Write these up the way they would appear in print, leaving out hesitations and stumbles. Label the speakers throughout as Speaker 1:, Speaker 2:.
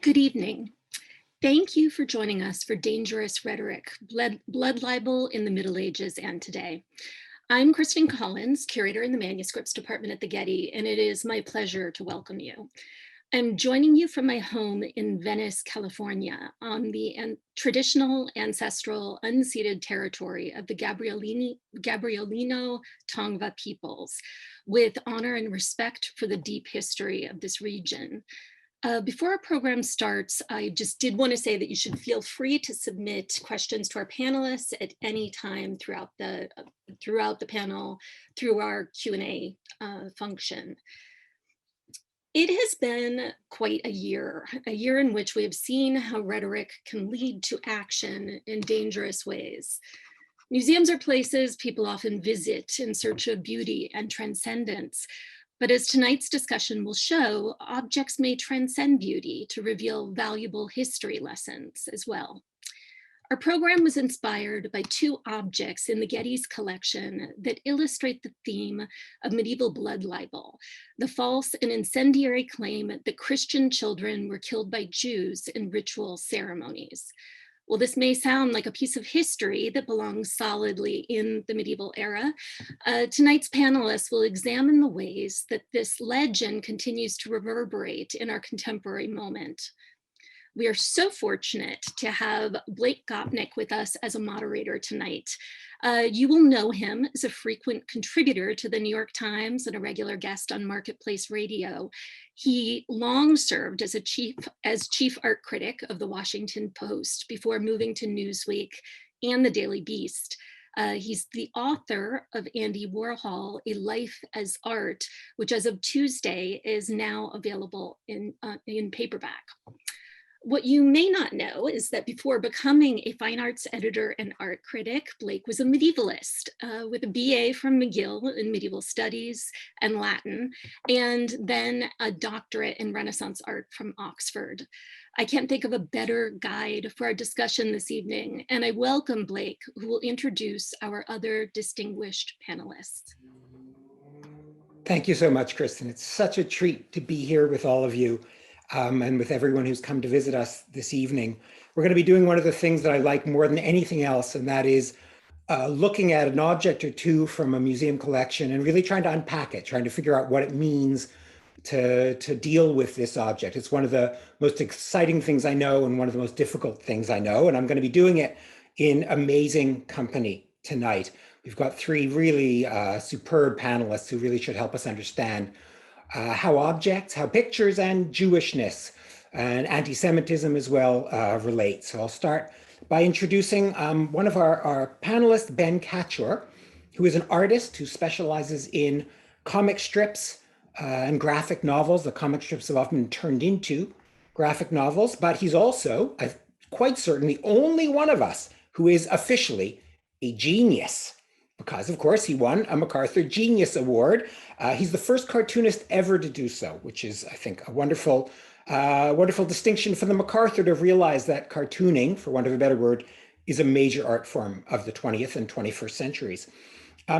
Speaker 1: Good evening. Thank you for joining us for Dangerous Rhetoric, Blood Libel in the Middle Ages and Today. I'm Kristen Collins, curator in the manuscripts department at the Getty, and it is my pleasure to welcome you. I'm joining you from my home in Venice, California, on the traditional, ancestral, unceded territory of the Gabrielino Tongva peoples, with honor and respect for the deep history of this region. Before our program starts, I just did want to say that you should feel free to submit questions to our panelists at any time throughout the panel through our Q&A function. It has been quite a year in which we have seen how rhetoric can lead to action in dangerous ways. Museums are places people often visit in search of beauty and transcendence. But as tonight's discussion will show, objects may transcend beauty to reveal valuable history lessons as well. Our program was inspired by two objects in the Getty's collection that illustrate the theme of medieval blood libel, the false and incendiary claim that Christian children were killed by Jews in ritual ceremonies. Well, this may sound like a piece of history that belongs solidly in the medieval era. Tonight's panelists will examine the ways that this legend continues to reverberate in our contemporary moment. We are so fortunate to have Blake Gopnik with us as a moderator tonight. You will know him as a frequent contributor to the New York Times and a regular guest on Marketplace Radio. He long served as chief art critic of the Washington Post before moving to Newsweek and the Daily Beast. He's the author of Andy Warhol, A Life as Art, which as of Tuesday is now available in paperback. What you may not know is that before becoming a fine arts editor and art critic, Blake was a medievalist with a BA from McGill in medieval studies and Latin, and then a doctorate in Renaissance art from Oxford. I can't think of a better guide for our discussion this evening, and I welcome Blake, who will introduce our other distinguished panelists.
Speaker 2: Thank you so much, Kristen. It's such a treat to be here with all of you. And with everyone who's come to visit us this evening. We're going to be doing one of the things that I like more than anything else, and that is looking at an object or two from a museum collection and really trying to unpack it, trying to figure out what it means to deal with this object. It's one of the most exciting things I know and one of the most difficult things I know, and I'm going to be doing it in amazing company tonight. We've got three really superb panelists who really should help us understand how objects, how pictures, and Jewishness and anti-Semitism as well relate. So I'll start by introducing one of our panelists, Ben Katchor, who is an artist who specializes in comic strips and graphic novels. The comic strips have often been turned into graphic novels, but he's also, quite certain, the only one of us who is officially a genius, because of course he won a MacArthur Genius Award. He's the first cartoonist ever to do so, which is, I think, a wonderful distinction for the MacArthur to realize that cartooning, for want of a better word, is a major art form of the 20th and 21st centuries.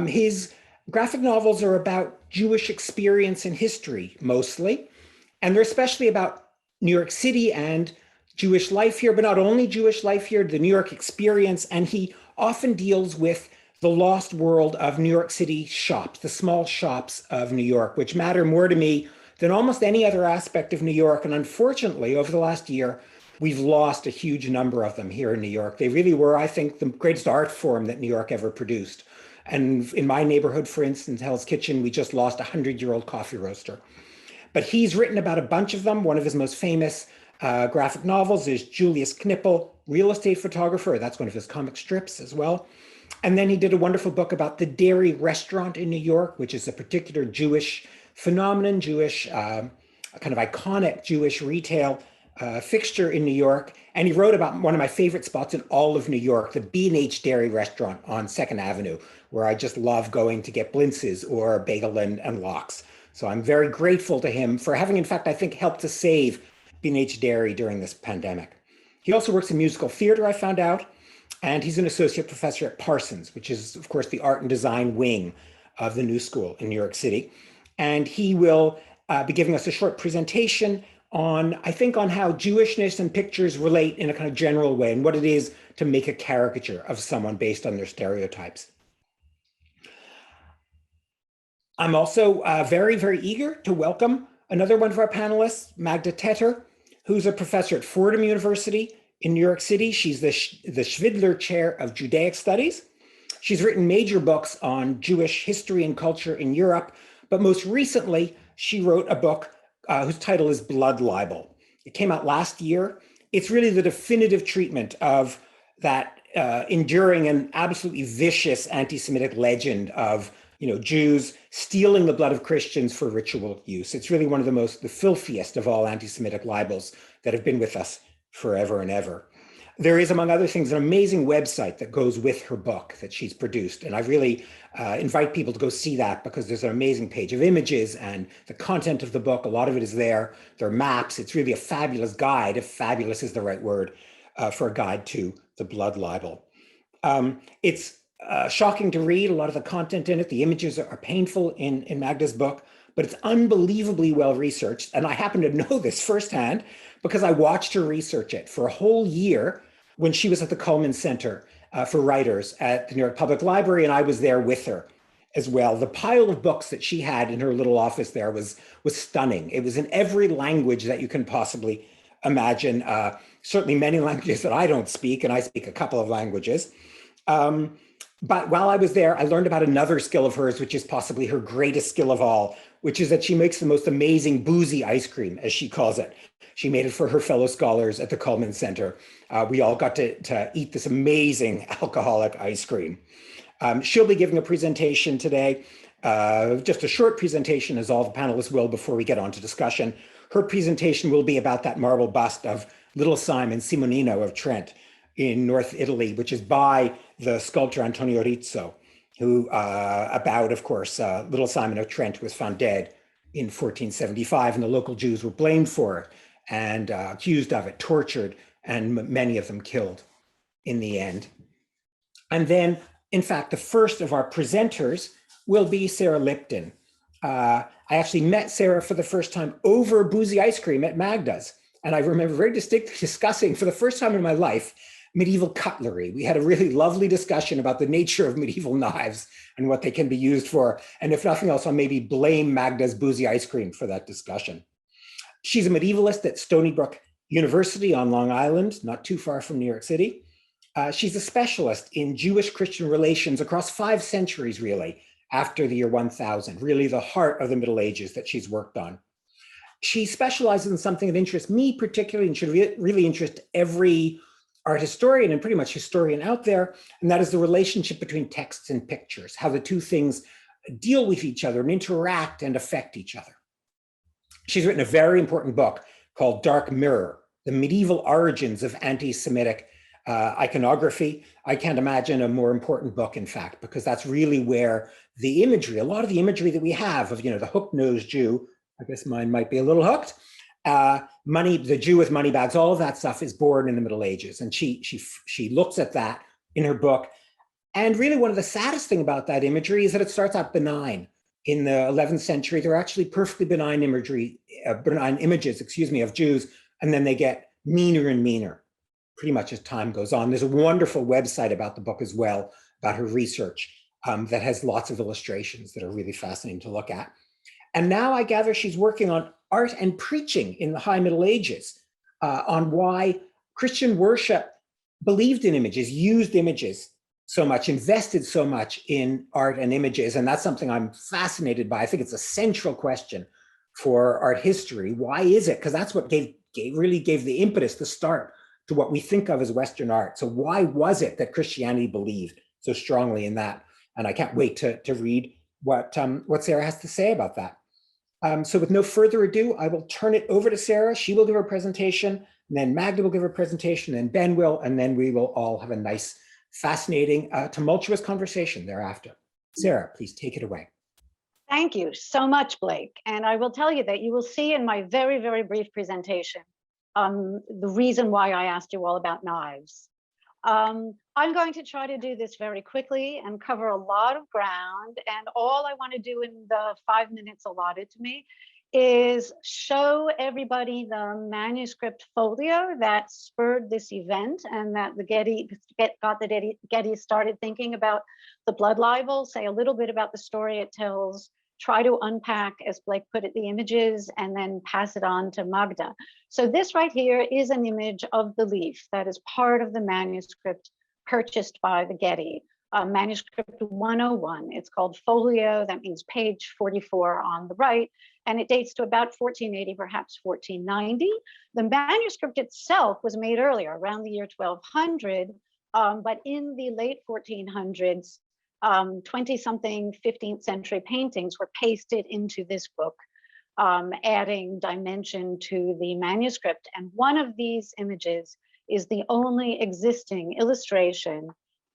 Speaker 2: His graphic novels are about Jewish experience and history, mostly, and they're especially about New York City and Jewish life here, but not only Jewish life here, the New York experience, and he often deals with the lost world of New York City shops, the small shops of New York, which matter more to me than almost any other aspect of New York. And unfortunately, over the last year, we've lost a huge number of them here in New York. They really were, I think, the greatest art form that New York ever produced. And in my neighborhood, for instance, Hell's Kitchen, we just lost a 100-year-old coffee roaster. But he's written about a bunch of them. One of his most famous graphic novels is Julius Knipl, Real Estate Photographer. That's one of his comic strips as well. And then he did a wonderful book about the Dairy Restaurant in New York, which is a particular Jewish phenomenon, Jewish, kind of iconic Jewish retail fixture in New York. And he wrote about one of my favorite spots in all of New York, the B&H Dairy Restaurant on 2nd Avenue, where I just love going to get blintzes or bagel and lox. So I'm very grateful to him for having, in fact, I think, helped to save B&H Dairy during this pandemic. He also works in musical theater, I found out. And he's an associate professor at Parsons, which is, of course, the art and design wing of the New School in New York City. And he will be giving us a short presentation on, I think, on how Jewishness and pictures relate in a kind of general way and what it is to make a caricature of someone based on their stereotypes. I'm also very, very eager to welcome another one of our panelists, Magda Tetter, who's a professor at Fordham University in New York City. She's the Schvidler Chair of Judaic Studies. She's written major books on Jewish history and culture in Europe, but most recently, she wrote a book whose title is Blood Libel. It came out last year. It's really the definitive treatment of that enduring and absolutely vicious anti-Semitic legend of Jews stealing the blood of Christians for ritual use. It's really one of the filthiest of all anti-Semitic libels that have been with us forever and ever. There is, among other things, an amazing website that goes with her book that she's produced. And I really invite people to go see that because there's an amazing page of images and the content of the book. A lot of it is there. There are maps. It's really a fabulous guide, if fabulous is the right word, for a guide to the blood libel. It's shocking to read, a lot of the content in it. The images are painful in Magda's book, but it's unbelievably well researched. And I happen to know this firsthand because I watched her research it for a whole year when she was at the Cullman Center for Writers at the New York Public Library, and I was there with her as well. The pile of books that she had in her little office there was stunning. It was in every language that you can possibly imagine, certainly many languages that I don't speak, and I speak a couple of languages. But while I was there, I learned about another skill of hers, which is possibly her greatest skill of all, which is that she makes the most amazing boozy ice cream, as she calls it. She made it for her fellow scholars at the Cullman Center. We all got to eat this amazing alcoholic ice cream. She'll be giving a presentation today, just a short presentation, as all the panelists will before we get on to discussion. Her presentation will be about that marble bust of Little Simon Simonino of Trent in North Italy, which is by the sculptor Antonio Rizzo, who of course, Little Simon of Trent was found dead in 1475, and the local Jews were blamed for it and accused of it, tortured, and many of them killed in the end. And then, in fact, the first of our presenters will be Sarah Lipton. I actually met Sarah for the first time over boozy ice cream at Magda's. And I remember very distinctly discussing, for the first time in my life, medieval cutlery. We had a really lovely discussion about the nature of medieval knives and what they can be used for. And if nothing else, I'll maybe blame Magda's boozy ice cream for that discussion. She's a medievalist at Stony Brook University on Long Island, not too far from New York City. She's a specialist in Jewish-Christian relations across 5 centuries, really, after the year 1000, really the heart of the Middle Ages that she's worked on. She specializes in something that interests me particularly and should really interest every art historian and pretty much historian out there, and that is the relationship between texts and pictures, how the two things deal with each other and interact and affect each other. She's written a very important book called Dark Mirror, The Medieval Origins of Anti-Semitic Iconography. I can't imagine a more important book, in fact, because that's really where the imagery, a lot of the imagery that we have of, the hook-nosed Jew, I guess mine might be a little hooked, the Jew with money bags, all of that stuff is born in the Middle Ages. And she looks at that in her book. And really one of the saddest thing about that imagery is that it starts out benign. In the 11th century, they're actually perfectly benign images, of Jews, and then they get meaner and meaner pretty much as time goes on. There's a wonderful website about the book as well, about her research, that has lots of illustrations that are really fascinating to look at. And now I gather she's working on art and preaching in the High Middle Ages, on why Christian worship believed in images, used images so much, invested so much in art and images. And that's something I'm fascinated by. I think it's a central question for art history. Why is it? Because that's what really gave the impetus, the start to what we think of as Western art. So why was it that Christianity believed so strongly in that? And I can't wait to read what Sarah has to say about that. So with no further ado, I will turn it over to Sarah. She will give her presentation, and then Magda will give her presentation, and Ben will, and then we will all have a nice, fascinating, tumultuous conversation thereafter. Sarah, please take it away.
Speaker 3: Thank you so much, Blake. And I will tell you that you will see in my very, very brief presentation the reason why I asked you all about knives. I'm going to try to do this very quickly and cover a lot of ground. And all I want to do in the 5 minutes allotted to me is show everybody the manuscript folio that spurred this event and that the Getty started thinking about the blood libel, say a little bit about the story it tells, try to unpack, as Blake put it, the images, and then pass it on to Magda. So this right here is an image of the leaf that is part of the manuscript purchased by the Getty. Manuscript 101. It's called folio. That means page 44 on the right, and it dates to about 1480, perhaps 1490. The manuscript itself was made earlier, around the year 1200, but in the late 1400s, 20-something 15th century paintings were pasted into this book, adding dimension to the manuscript. And one of these images is the only existing illustration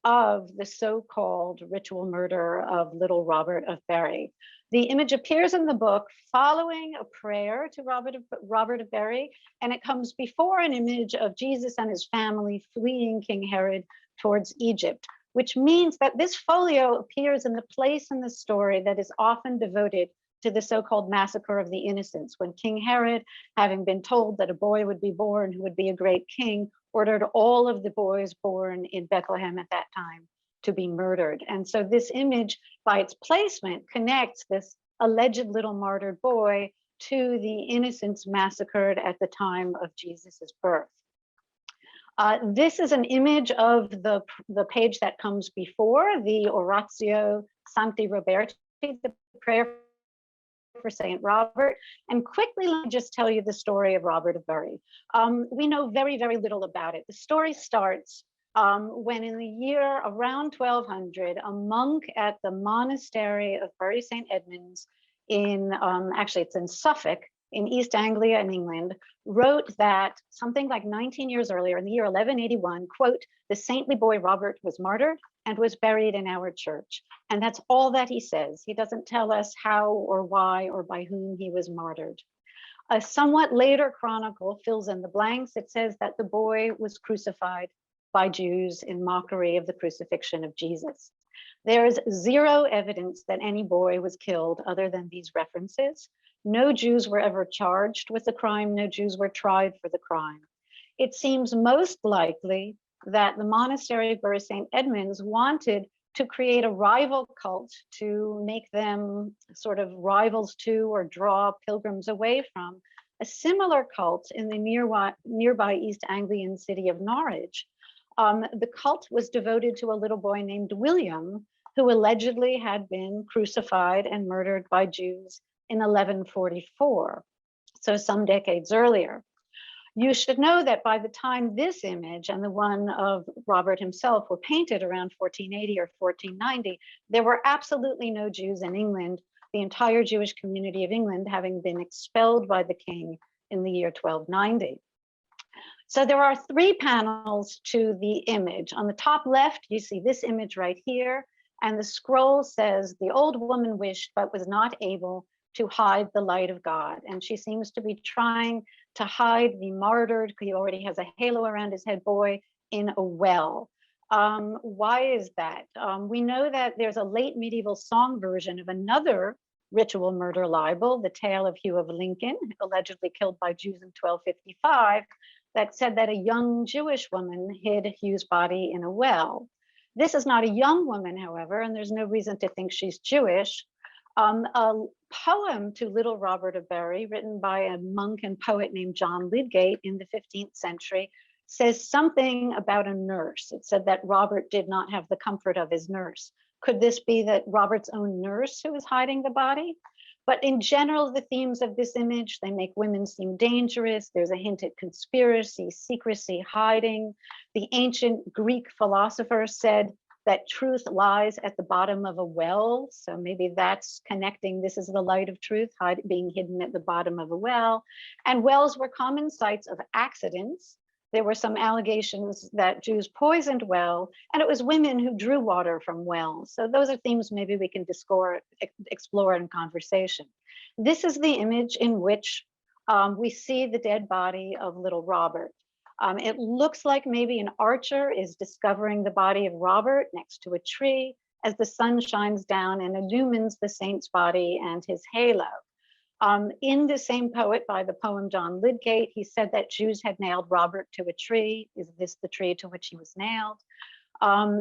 Speaker 3: of the so-called ritual murder of little Robert of Bury. The image appears in the book following a prayer to Robert of Bury, and it comes before an image of Jesus and his family fleeing King Herod towards Egypt, which means that this folio appears in the place in the story that is often devoted to the so-called massacre of the innocents, when King Herod, having been told that a boy would be born who would be a great king, ordered all of the boys born in Bethlehem at that time to be murdered. And so this image, by its placement, connects this alleged little martyred boy to the innocents massacred at the time of Jesus's birth. This is an image of the page that comes before, the Oratio Sancti Roberti, the prayer for Saint Robert. And quickly, let me just tell you the story of Robert of Bury. We know very, very little about it. The story starts when in the year around 1200, a monk at the monastery of Bury St. Edmunds in, actually it's in Suffolk, in East Anglia in England, wrote that something like 19 years earlier, in the year 1181, quote, "The saintly boy Robert was martyred and was buried in our church." And that's all that he says. He doesn't tell us how or why or by whom he was martyred. A somewhat later chronicle fills in the blanks. It says that the boy was crucified by Jews in mockery of the crucifixion of Jesus. There is zero evidence that any boy was killed other than these references. No Jews were ever charged with the crime. No Jews were tried for the crime. It seems most likely that the monastery of Bury St. Edmunds wanted to create a rival cult to make them sort of rivals to or draw pilgrims away from a similar cult in the nearby East Anglian city of Norwich. The cult was devoted to a little boy named William, who allegedly had been crucified and murdered by Jews in 1144, so some decades earlier. You should know that by the time this image and the one of Robert himself were painted around 1480 or 1490, there were absolutely no Jews in England, the entire Jewish community of England having been expelled by the king in the year 1290. So there are three panels to the image. On the top left, you see this image right here, and the scroll says, "The old woman wished but was not able to hide the light of God." And she seems to be trying to hide the martyred, he already has a halo around his head, boy in a well. Why is that? We know that there's a late medieval song version of another ritual murder libel, the tale of Hugh of Lincoln, allegedly killed by Jews in 1255, that said that a young Jewish woman hid Hugh's body in a well. This is not a young woman, however, and there's no reason to think she's Jewish. A poem to little Robert of Bury, written by a monk and poet named John Lydgate in the 15th century, says something about a nurse. It said that Robert did not have the comfort of his nurse. Could this be that Robert's own nurse who was hiding the body? But in general, the themes of this image, they make women seem dangerous. There's a hint at conspiracy, secrecy, hiding. The ancient Greek philosopher said that truth lies at the bottom of a well. So maybe that's connecting. This is the light of truth, being hidden at the bottom of a well. And wells were common sites of accidents. There were some allegations that Jews poisoned well, and it was women who drew water from wells. So those are themes maybe we can explore in conversation. This is the image in which we see the dead body of little Robert. It looks like maybe an archer is discovering the body of Robert next to a tree as the sun shines down and illumines the saint's body and his halo. In the same poet by the poem John Lydgate, he said that Jews had nailed Robert to a tree. Is this the tree to which he was nailed?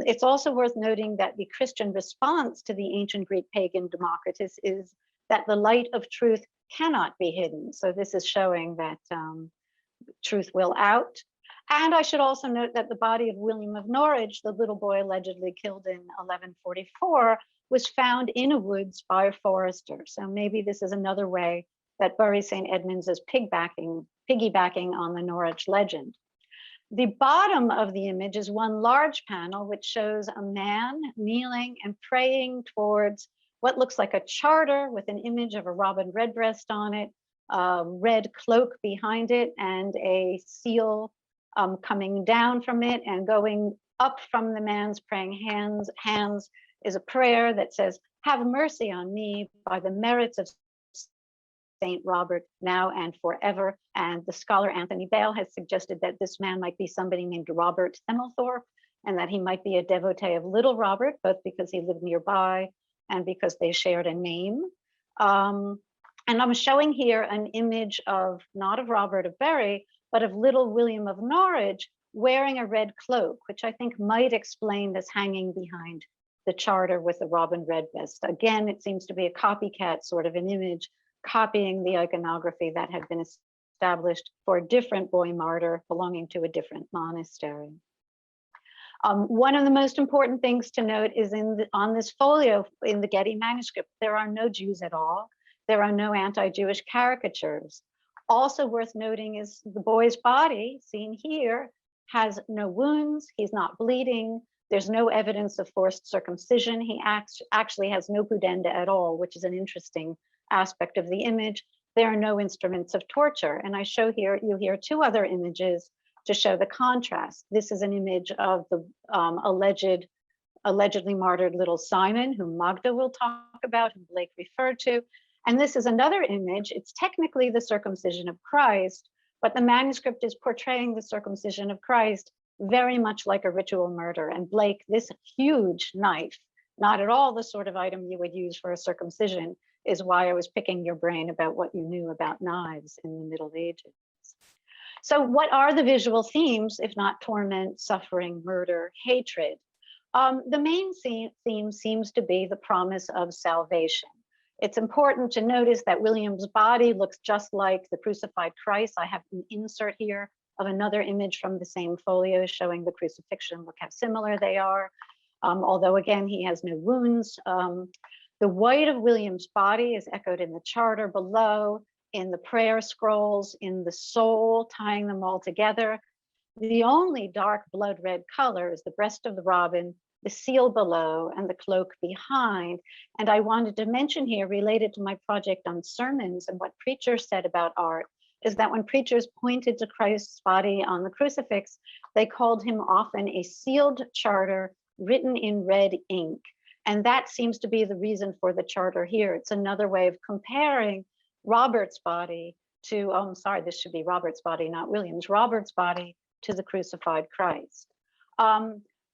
Speaker 3: It's also worth noting that the Christian response to the ancient Greek pagan Democritus is that the light of truth cannot be hidden. So this is showing that truth will out. And I should also note that the body of William of Norwich, the little boy allegedly killed in 1144, was found in a woods by a forester. So maybe this is another way that Bury St. Edmunds is piggybacking on the Norwich legend. The bottom of the image is one large panel which shows a man kneeling and praying towards what looks like a charter with an image of a robin redbreast on it, a red cloak behind it, and a seal coming down from it, and going up from the man's praying hands is a prayer that says, "Have mercy on me by the merits of Saint Robert, now and forever." And the scholar Anthony Bale has suggested that this man might be somebody named Robert Thimmelthorpe, and that he might be a devotee of Little Robert, both because he lived nearby and because they shared a name. And I'm showing here an image of, not of Robert of Bury, but of little William of Norwich wearing a red cloak, which I think might explain this hanging behind the charter with the robin redbreast. Again, it seems to be a copycat sort of an image, copying the iconography that had been established for a different boy martyr belonging to a different monastery. One of the most important things to note is on this folio in the Getty manuscript, there are no Jews at all. There are no anti-Jewish caricatures. Also worth noting is the boy's body, seen here, has no wounds, he's not bleeding, there's no evidence of forced circumcision, he actually has no pudenda at all, which is an interesting aspect of the image. There are no instruments of torture. And I show here, you hear two other images to show the contrast. This is an image of the allegedly martyred little Simon, whom Magda will talk about, whom Blake referred to. And this is another image. It's technically the circumcision of Christ, but the manuscript is portraying the circumcision of Christ very much like a ritual murder. And Blake, this huge knife, not at all the sort of item you would use for a circumcision, is why I was picking your brain about what you knew about knives in the Middle Ages. So what are the visual themes, if not torment, suffering, murder, hatred? The main theme seems to be the promise of salvation. It's important to notice that William's body looks just like the crucified Christ. I have an insert here of another image from the same folio showing the crucifixion. Look how similar they are. Although again, he has no wounds. The white of William's body is echoed in the charter below, in the prayer scrolls, in the soul, tying them all together. The only dark blood red color is the breast of the robin, the seal below, and the cloak behind. And I wanted to mention here, related to my project on sermons and what preachers said about art, is that when preachers pointed to Christ's body on the crucifix, they called him often a sealed charter written in red ink. And that seems to be the reason for the charter here. It's another way of comparing Robert's body to, oh, I'm sorry, this should be Robert's body, not William's, Robert's body to the crucified Christ.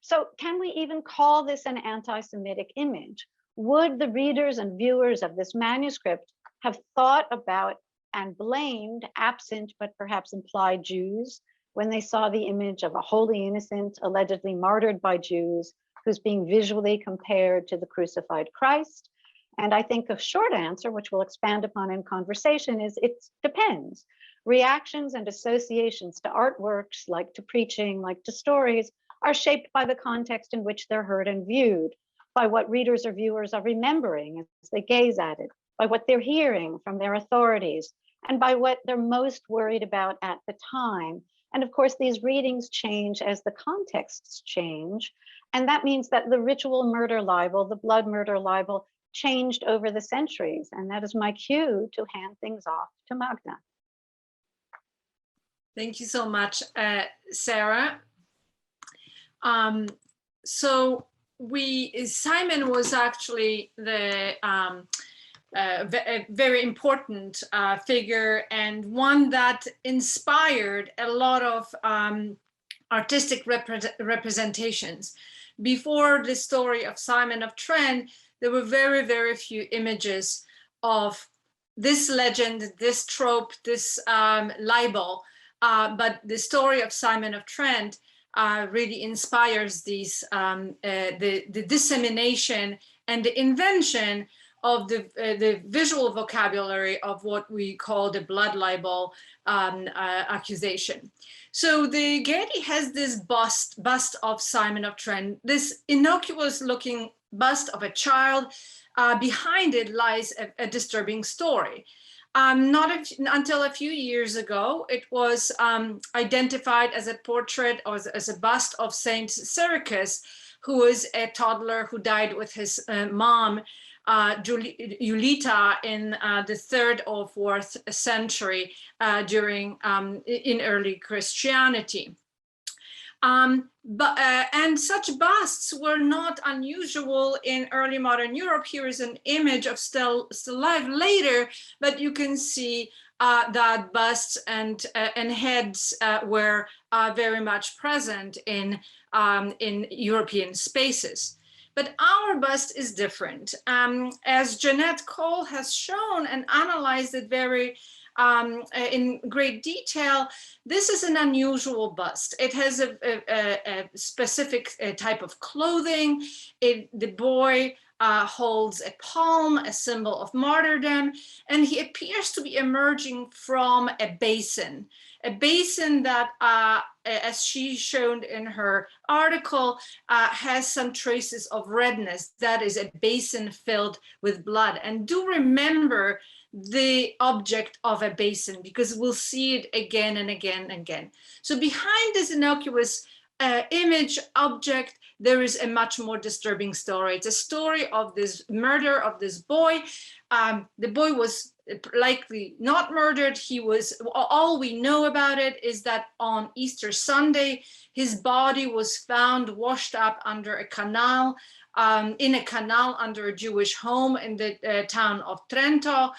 Speaker 3: So can we even call this an anti-Semitic image? Would the readers and viewers of this manuscript have thought about and blamed absent but perhaps implied Jews when they saw the image of a holy innocent allegedly martyred by Jews who's being visually compared to the crucified Christ? And I think a short answer, which we'll expand upon in conversation, is it depends. Reactions and associations to artworks, like to preaching, like to stories, are shaped by the context in which they're heard and viewed, by what readers or viewers are remembering as they gaze at it, by what they're hearing from their authorities, and by what they're most worried about at the time. And of course, these readings change as the contexts change. And that means that the ritual murder libel, the blood murder libel, changed over the centuries. And that is my cue to hand things off to Magda.
Speaker 4: Thank you so much, Sarah. So Simon was actually the a very important figure, and one that inspired a lot of artistic representations. Before the story of Simon of Trent, there were very, very few images of this legend, this trope, this libel, but the story of Simon of Trent really inspires these the dissemination and the invention of the visual vocabulary of what we call the blood libel accusation. So the Getty has this bust of Simon of Trent, this innocuous looking bust of a child. Behind it lies a disturbing story. Not until a few years ago, it was identified as a portrait or as a bust of Saint Syracuse, who was a toddler who died with his mom, Julita, in the 3rd or 4th century in early Christianity. And such busts were not unusual in early modern Europe. Here is an image of still life later, but you can see that busts and heads were very much present in European spaces. But our bust is different. As Jeanette Cole has shown and analyzed it very in great detail, this is an unusual bust. It has a specific type of clothing. The boy holds a palm, a symbol of martyrdom, and he appears to be emerging from a basin that, as she showed in her article, has some traces of redness. That is a basin filled with blood. And do remember the object of a basin, because we'll see it again and again and again. So behind this innocuous image object, there is a much more disturbing story. It's a story of this murder of this boy. The boy was likely not murdered. All we know about it is that on Easter Sunday, his body was found washed up under a canal, in a canal under a Jewish home in the town of Trento.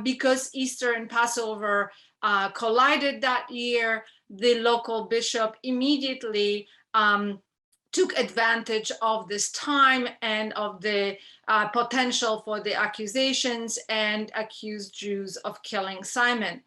Speaker 4: Because Easter and Passover collided that year, the local bishop immediately took advantage of this time and of the potential for the accusations and accused Jews of killing Simon.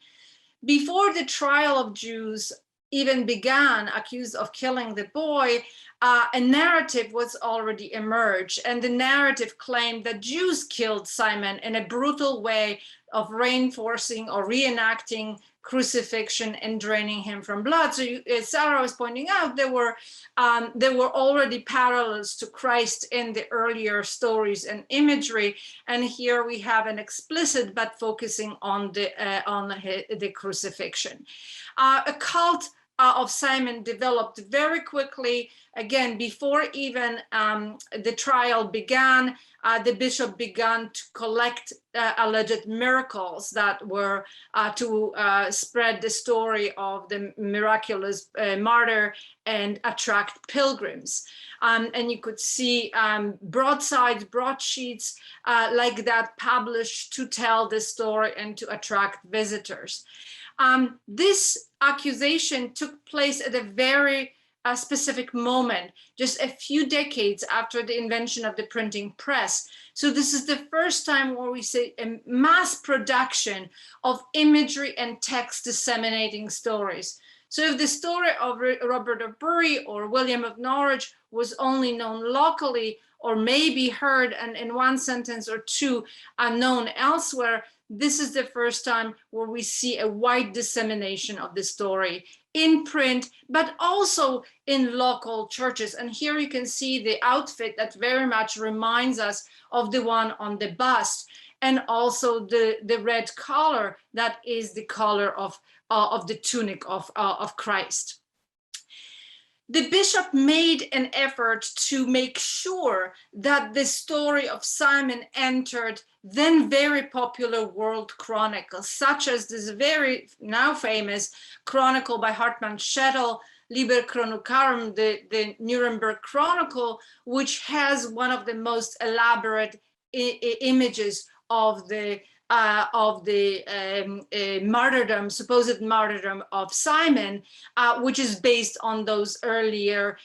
Speaker 4: Before the trial of Jews even began, accused of killing the boy, a narrative was already emerged, and the narrative claimed that Jews killed Simon in a brutal way of reinforcing or reenacting crucifixion and draining him from blood. So as Sarah was pointing out, there were already parallels to Christ in the earlier stories and imagery, and here we have an explicit but focusing on the crucifixion. A cult of Simon developed very quickly. Again, before even the trial began, the bishop began to collect alleged miracles that were to spread the story of the miraculous martyr and attract pilgrims. And you could see broadsides, broadsheets like that published to tell the story and to attract visitors. This accusation took place at a very specific moment, just a few decades after the invention of the printing press. So this is the first time where we see a mass production of imagery and text disseminating stories. So if the story of Robert of Bury or William of Norwich was only known locally, or maybe heard and in one sentence or two known elsewhere, this is the first time where we see a wide dissemination of the story in print, but also in local churches. And here you can see the outfit that very much reminds us of the one on the bust, and also the red collar that is the color of the tunic of Christ. The bishop made an effort to make sure that the story of Simon entered then very popular world chronicles, such as this very now famous chronicle by Hartmann Schettel, Liber Chronicarum, the Nuremberg Chronicle, which has one of the most elaborate images of the martyrdom, supposed martyrdom of Simon, which is based on those earlier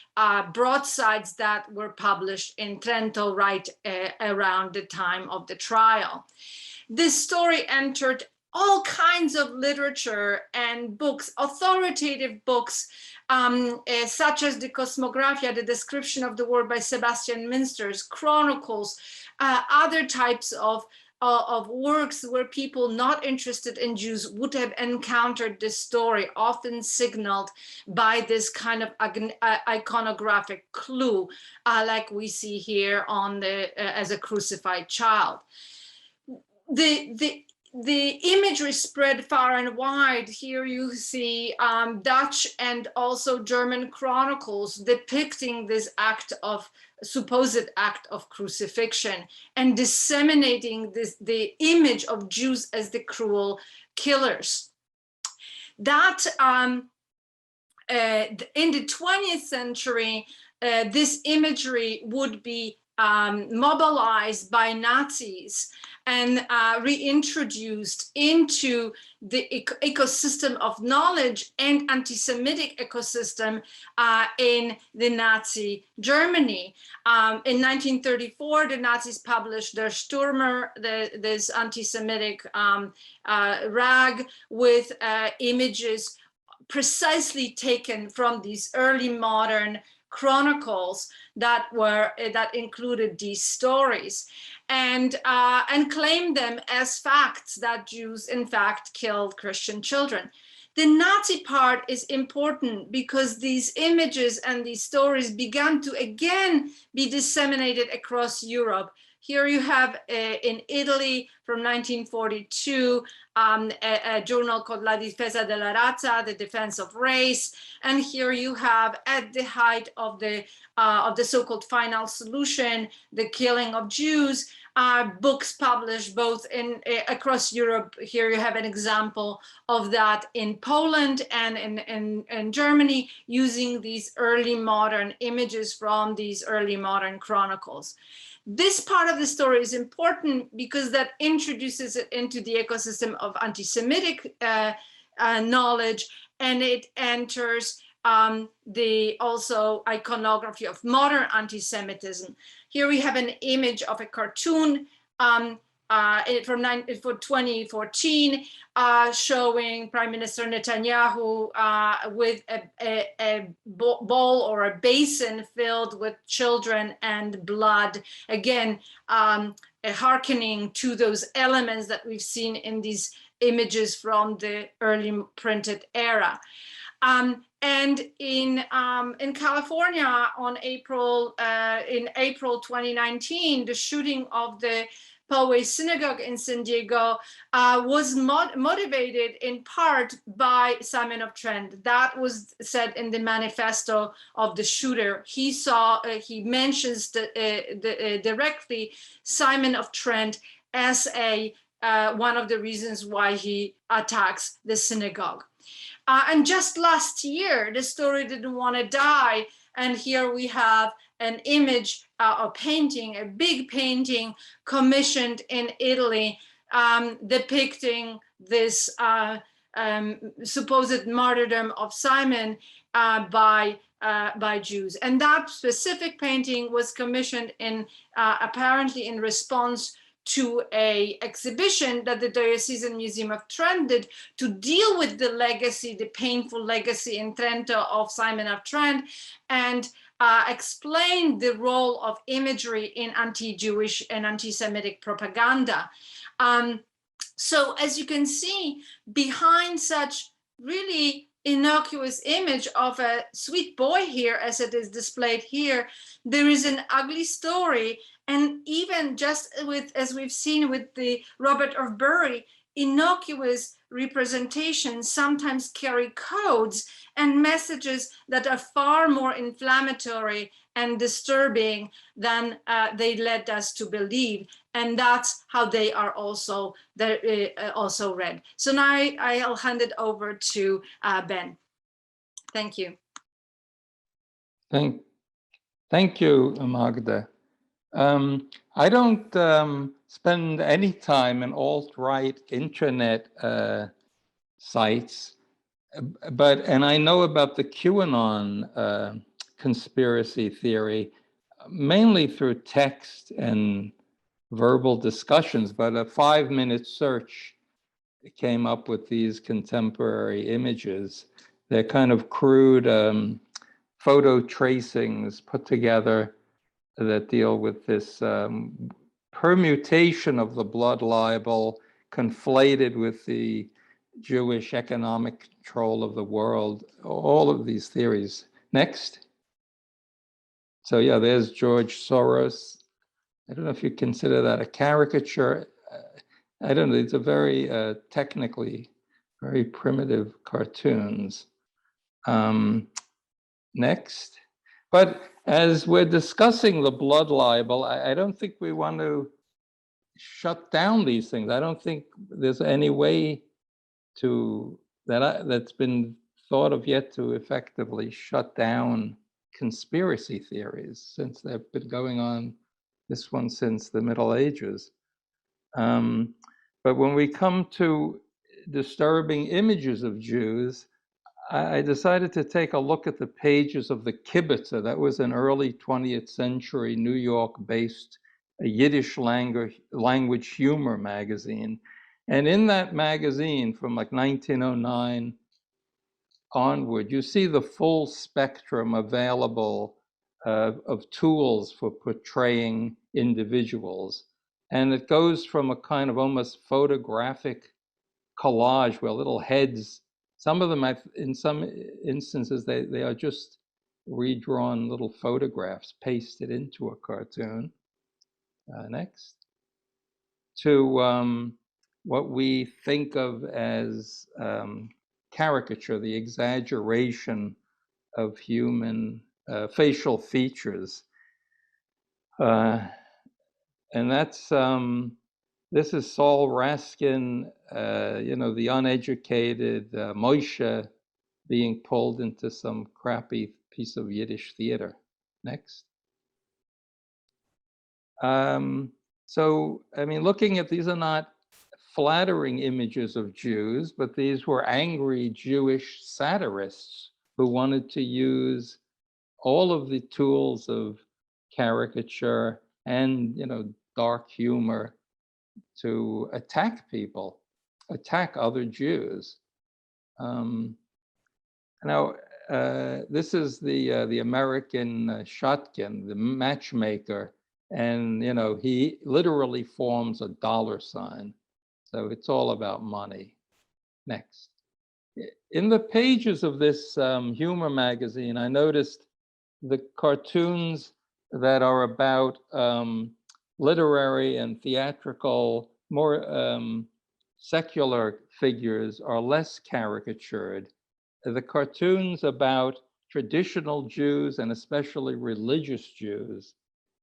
Speaker 4: broadsides that were published in Trento right around the time of the trial. this story entered all kinds of literature and books, authoritative books, such as the Cosmographia, the description of the world by Sebastian Münster's, Chronicles, other types of works where people not interested in Jews would have encountered this story, often signaled by this kind of iconographic clue, like we see here on the as a crucified child. The imagery spread far and wide. Here you see Dutch and also German chronicles depicting this supposed act of crucifixion and disseminating the image of Jews as the cruel killers. That in the 20th century, this imagery would be mobilized by Nazis and reintroduced into the ecosystem of knowledge and anti-Semitic ecosystem in the Nazi Germany. In 1934, the Nazis published their Stürmer, this anti-Semitic rag with images precisely taken from these early modern chronicles that included these stories, and claimed them as facts that Jews in fact killed Christian children. The Nazi part is important because these images and these stories began to again be disseminated across Europe. Here you have in Italy from 1942, a journal called La Difesa della Razza, the defense of race. And here you have, at the height of the so-called final solution, the killing of Jews, books published both across Europe. Here you have an example of that in Poland and in Germany, using these early modern images from these early modern chronicles. This part of the story is important because that introduces it into the ecosystem of anti-Semitic knowledge, and it enters the also iconography of modern anti-Semitism. Here we have an image of a cartoon for 2014 showing Prime Minister Netanyahu with a bowl or a basin filled with children and blood, again hearkening to those elements that we've seen in these images from the early printed era. And in California in April 2019, the shooting of the Poway Synagogue in San Diego was motivated in part by Simon of Trent. That was said in the manifesto of the shooter. He mentions directly Simon of Trent as one of the reasons why he attacks the synagogue. And just last year, the story didn't want to die. And here we have an image, a painting, a big painting commissioned in Italy, depicting this supposed martyrdom of Simon by Jews. And that specific painting was commissioned apparently in response to an exhibition that the Diocesan Museum of Trent did to deal with the legacy, the painful legacy in Trento of Simon of Trent, and explain the role of imagery in anti-Jewish and anti-Semitic propaganda. So as you can see, behind such really innocuous image of a sweet boy here, as it is displayed here, there is an ugly story. And even just as we've seen with the Robert of Bury, innocuous representations sometimes carry codes and messages that are far more inflammatory and disturbing than they led us to believe. And that's how they are also read. So now I'll hand it over to Ben. Thank you.
Speaker 5: Thank you, Magda. I don't spend any time in alt-right intranet sites, and I know about the QAnon conspiracy theory mainly through text and verbal discussions, but a 5-minute search came up with these contemporary images. They're kind of crude photo tracings put together that deal with this permutation of the blood libel conflated with the Jewish economic control of the world, all of these theories. Next. So yeah, there's George Soros. I don't know if you consider that a caricature. I don't know, these are very technically very primitive cartoons. Next. But as we're discussing the blood libel, I don't think we want to shut down these things. I don't think there's any way to that's been thought of yet to effectively shut down conspiracy theories, since they've been going on, this one since the Middle Ages. But when we come to disturbing images of Jews, I decided to take a look at the pages of the Kibbutzer. That was an early 20th century New York-based Yiddish language humor magazine. And in that magazine, from like 1909 onward, you see the full spectrum available of tools for portraying individuals. And it goes from a kind of almost photographic collage where little heads, some of them, in some instances, they are just redrawn little photographs pasted into a cartoon. Next. To what we think of as caricature, the exaggeration of human facial features. And that's, this is Saul Raskin, the uneducated Moshe being pulled into some crappy piece of Yiddish theater. Next. So, I mean, looking at these are not flattering images of Jews, but these were angry Jewish satirists who wanted to use all of the tools of caricature and, dark humor to attack people, attack other Jews. Now, this is the American Shotkin, the matchmaker, and he literally forms a $sign. So it's all about money. Next. In the pages of this humor magazine, I noticed the cartoons that are about literary and theatrical, more secular figures are less caricatured. The cartoons about traditional Jews and especially religious Jews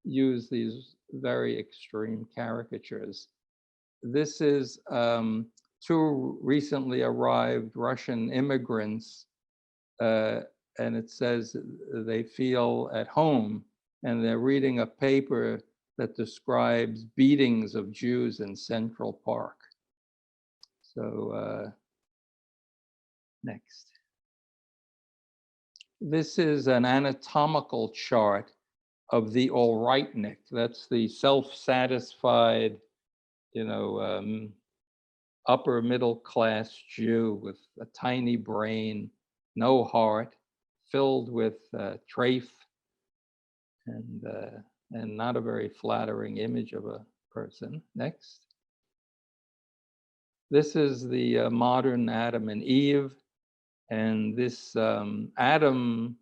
Speaker 5: use these very extreme caricatures. This is two recently arrived Russian immigrants, and it says they feel at home, and they're reading a paper that describes beatings of Jews in Central Park. So next. This is an anatomical chart of the all-rightnik. That's the self-satisfied, upper middle class Jew with a tiny brain, no heart, filled with trafe, and not a very flattering image of a person. Next. This is the modern Adam and Eve, and this Adam's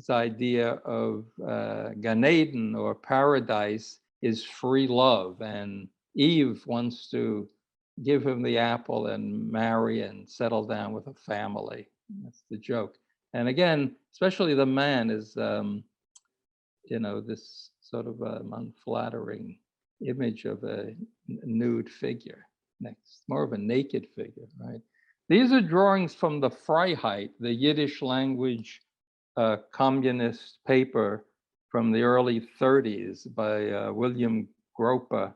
Speaker 5: idea of Gan Eden or paradise is free love, and Eve wants to give him the apple and marry and settle down with a family. That's the joke. And again, especially the man is, this sort of unflattering image of a nude figure. Next, more of a naked figure, right? These are drawings from the Freiheit, the Yiddish language communist paper from the early 30s by William Grope.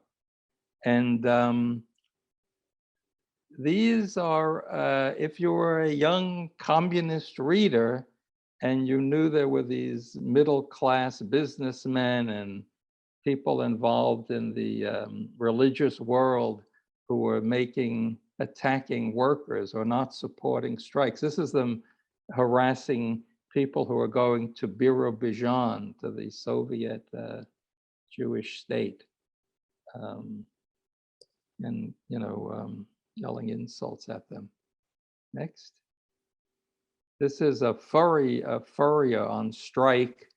Speaker 5: And these are, if you were a young communist reader and you knew there were these middle-class businessmen and people involved in the religious world who were attacking workers or not supporting strikes. This is them harassing people who are going to Birobidzhan, to the Soviet Jewish state, and yelling insults at them. Next. This is a furrier on strike,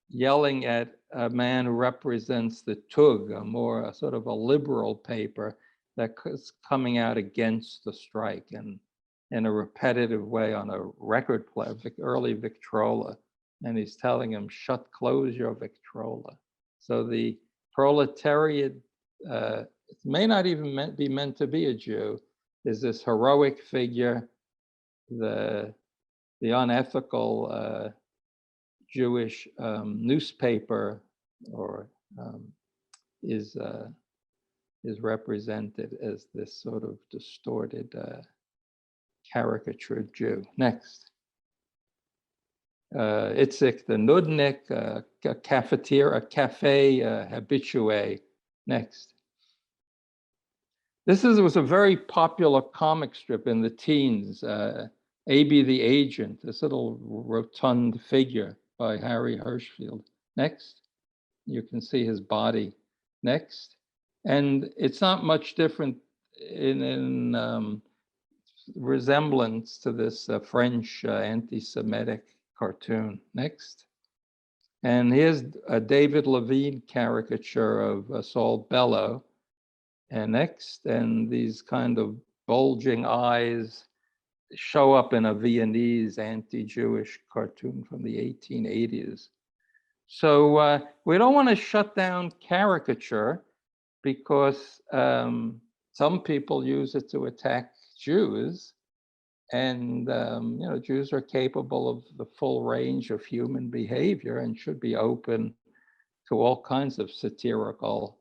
Speaker 5: yelling at a man who represents the Tug, a sort of a liberal paper that is coming out against the strike, and in a repetitive way on a record player, early Victrola, and he's telling him, close your Victrola. So the proletariat, it may not even be meant to be a Jew, is this heroic figure, the unethical Jewish newspaper, is represented as this sort of distorted caricatured Jew. Next. Itzik the Nudnik, a cafe habitué. Next. This was a very popular comic strip in the teens, A.B. the Agent, this little rotund figure by Harry Hirschfield. Next. You can see his body. Next. And it's not much different in resemblance to this French anti-Semitic cartoon. Next. And here's a David Levine caricature of Saul Bellow. And next, and these kind of bulging eyes show up in a Viennese anti-Jewish cartoon from the 1880s. So we don't want to shut down caricature because some people use it to attack Jews, and Jews are capable of the full range of human behavior and should be open to all kinds of satirical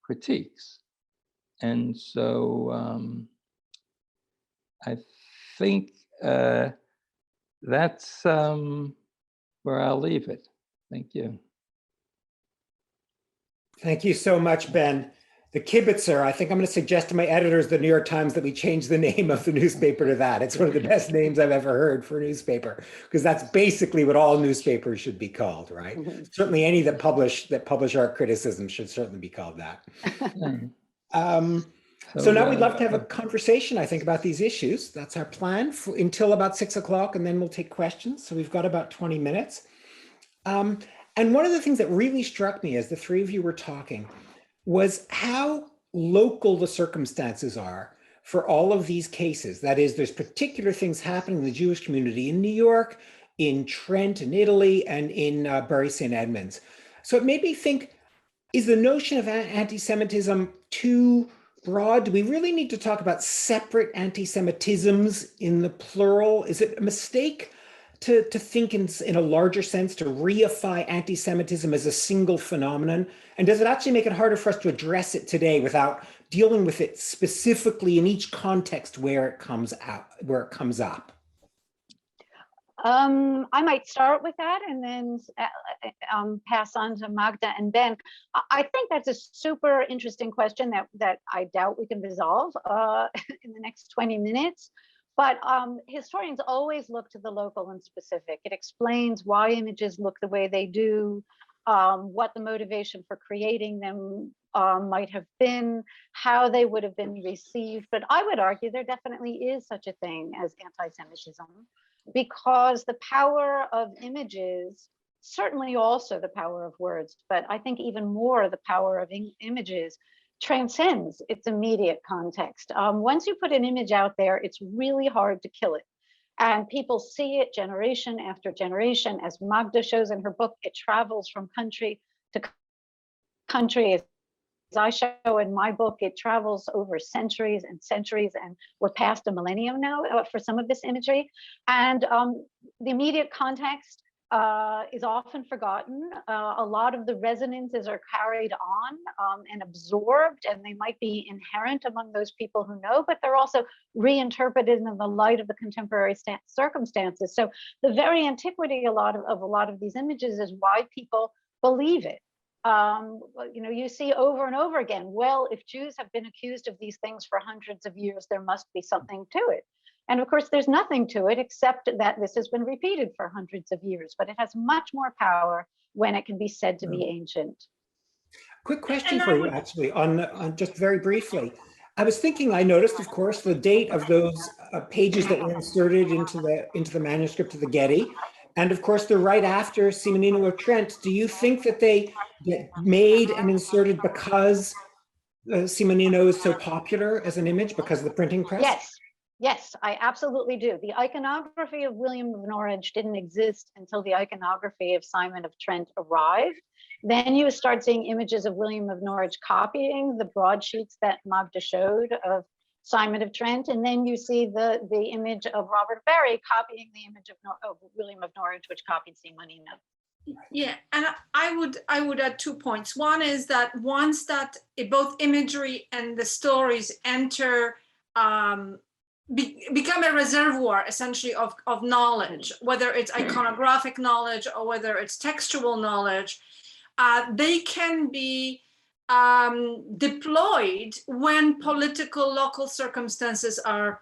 Speaker 5: critiques. And so I think that's where I'll leave it. Thank you.
Speaker 2: Thank you so much, Ben. The Kibitzer, I think I'm going to suggest to my editors, the New York Times, that we change the name of the newspaper to that. It's one of the best names I've ever heard for a newspaper, because that's basically what all newspapers should be called, right? Mm-hmm. Certainly any that publish art criticism should certainly be called that. So now we'd love to have a conversation, I think, about these issues. That's our plan until about 6 o'clock, and then we'll take questions. So we've got about 20 minutes. And one of the things that really struck me as the three of you were talking was how local the circumstances are for all of these cases. That is, there's particular things happening in the Jewish community in New York, in Trent, in Italy, and in Bury St. Edmunds. So it made me think, is the notion of anti-Semitism too broad? Do we really need to talk about separate anti-Semitisms in the plural? Is it a mistake to think in a larger sense, to reify anti-Semitism as a single phenomenon? And does it actually make it harder for us to address it today without dealing with it specifically in each context where it comes up?
Speaker 3: I might start with that and then pass on to Magda and Ben. I think that's a super interesting question that I doubt we can resolve in the next 20 minutes. But historians always look to the local and specific. It explains why images look the way they do, what the motivation for creating them might have been, how they would have been received. But I would argue there definitely is such a thing as anti-Semitism, because the power of images, certainly also the power of words, but I think even more the power of images transcends its immediate context. Once you put an image out there, it's really hard to kill it. And people see it generation after generation. As Magda shows in her book, it travels from country to country. As I show in my book, it travels over centuries and centuries, and we're past a millennium now for some of this imagery. And the immediate context is often forgotten. A lot of the resonances are carried on and absorbed, and they might be inherent among those people who know, but they're also reinterpreted in the light of the contemporary circumstances. So the very antiquity of a lot of these images is why people believe it. You see over and over again, well, if Jews have been accused of these things for hundreds of years, there must be something to it. And of course, there's nothing to it except that this has been repeated for hundreds of years, but it has much more power when it can be said to be ancient.
Speaker 2: Quick question for you, actually, on just very briefly. I was thinking, I noticed, of course, the date of those pages that were inserted into the manuscript of the Getty. And of course, they're right after Simonino of Trent. Do you think that they get made and inserted because Simonino is so popular as an image, because of the printing press?
Speaker 3: Yes, I absolutely do. The iconography of William of Norwich didn't exist until the iconography of Simon of Trent arrived. Then you start seeing images of William of Norwich copying the broadsheets that Magda showed of Simon of Trent, and then you see the image of Robert Barry copying the image of William of Norwich, which copied simonino.
Speaker 4: Yeah, and I would add 2 points. One is that once that both imagery and the stories enter, become a reservoir essentially of knowledge, whether it's iconographic knowledge or whether it's textual knowledge, they can be deployed when political local circumstances are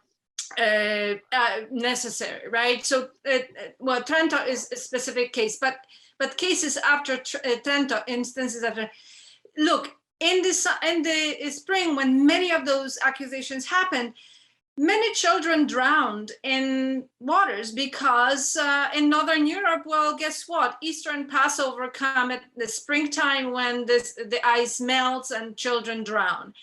Speaker 4: necessary, right? So, well, Trento is a specific case, but cases after Trento, instances after, look, in the spring, when many of those accusations happened, many children drowned in waters because in Northern Europe, well, guess what? Easter and Passover come at the springtime when the ice melts and children drown.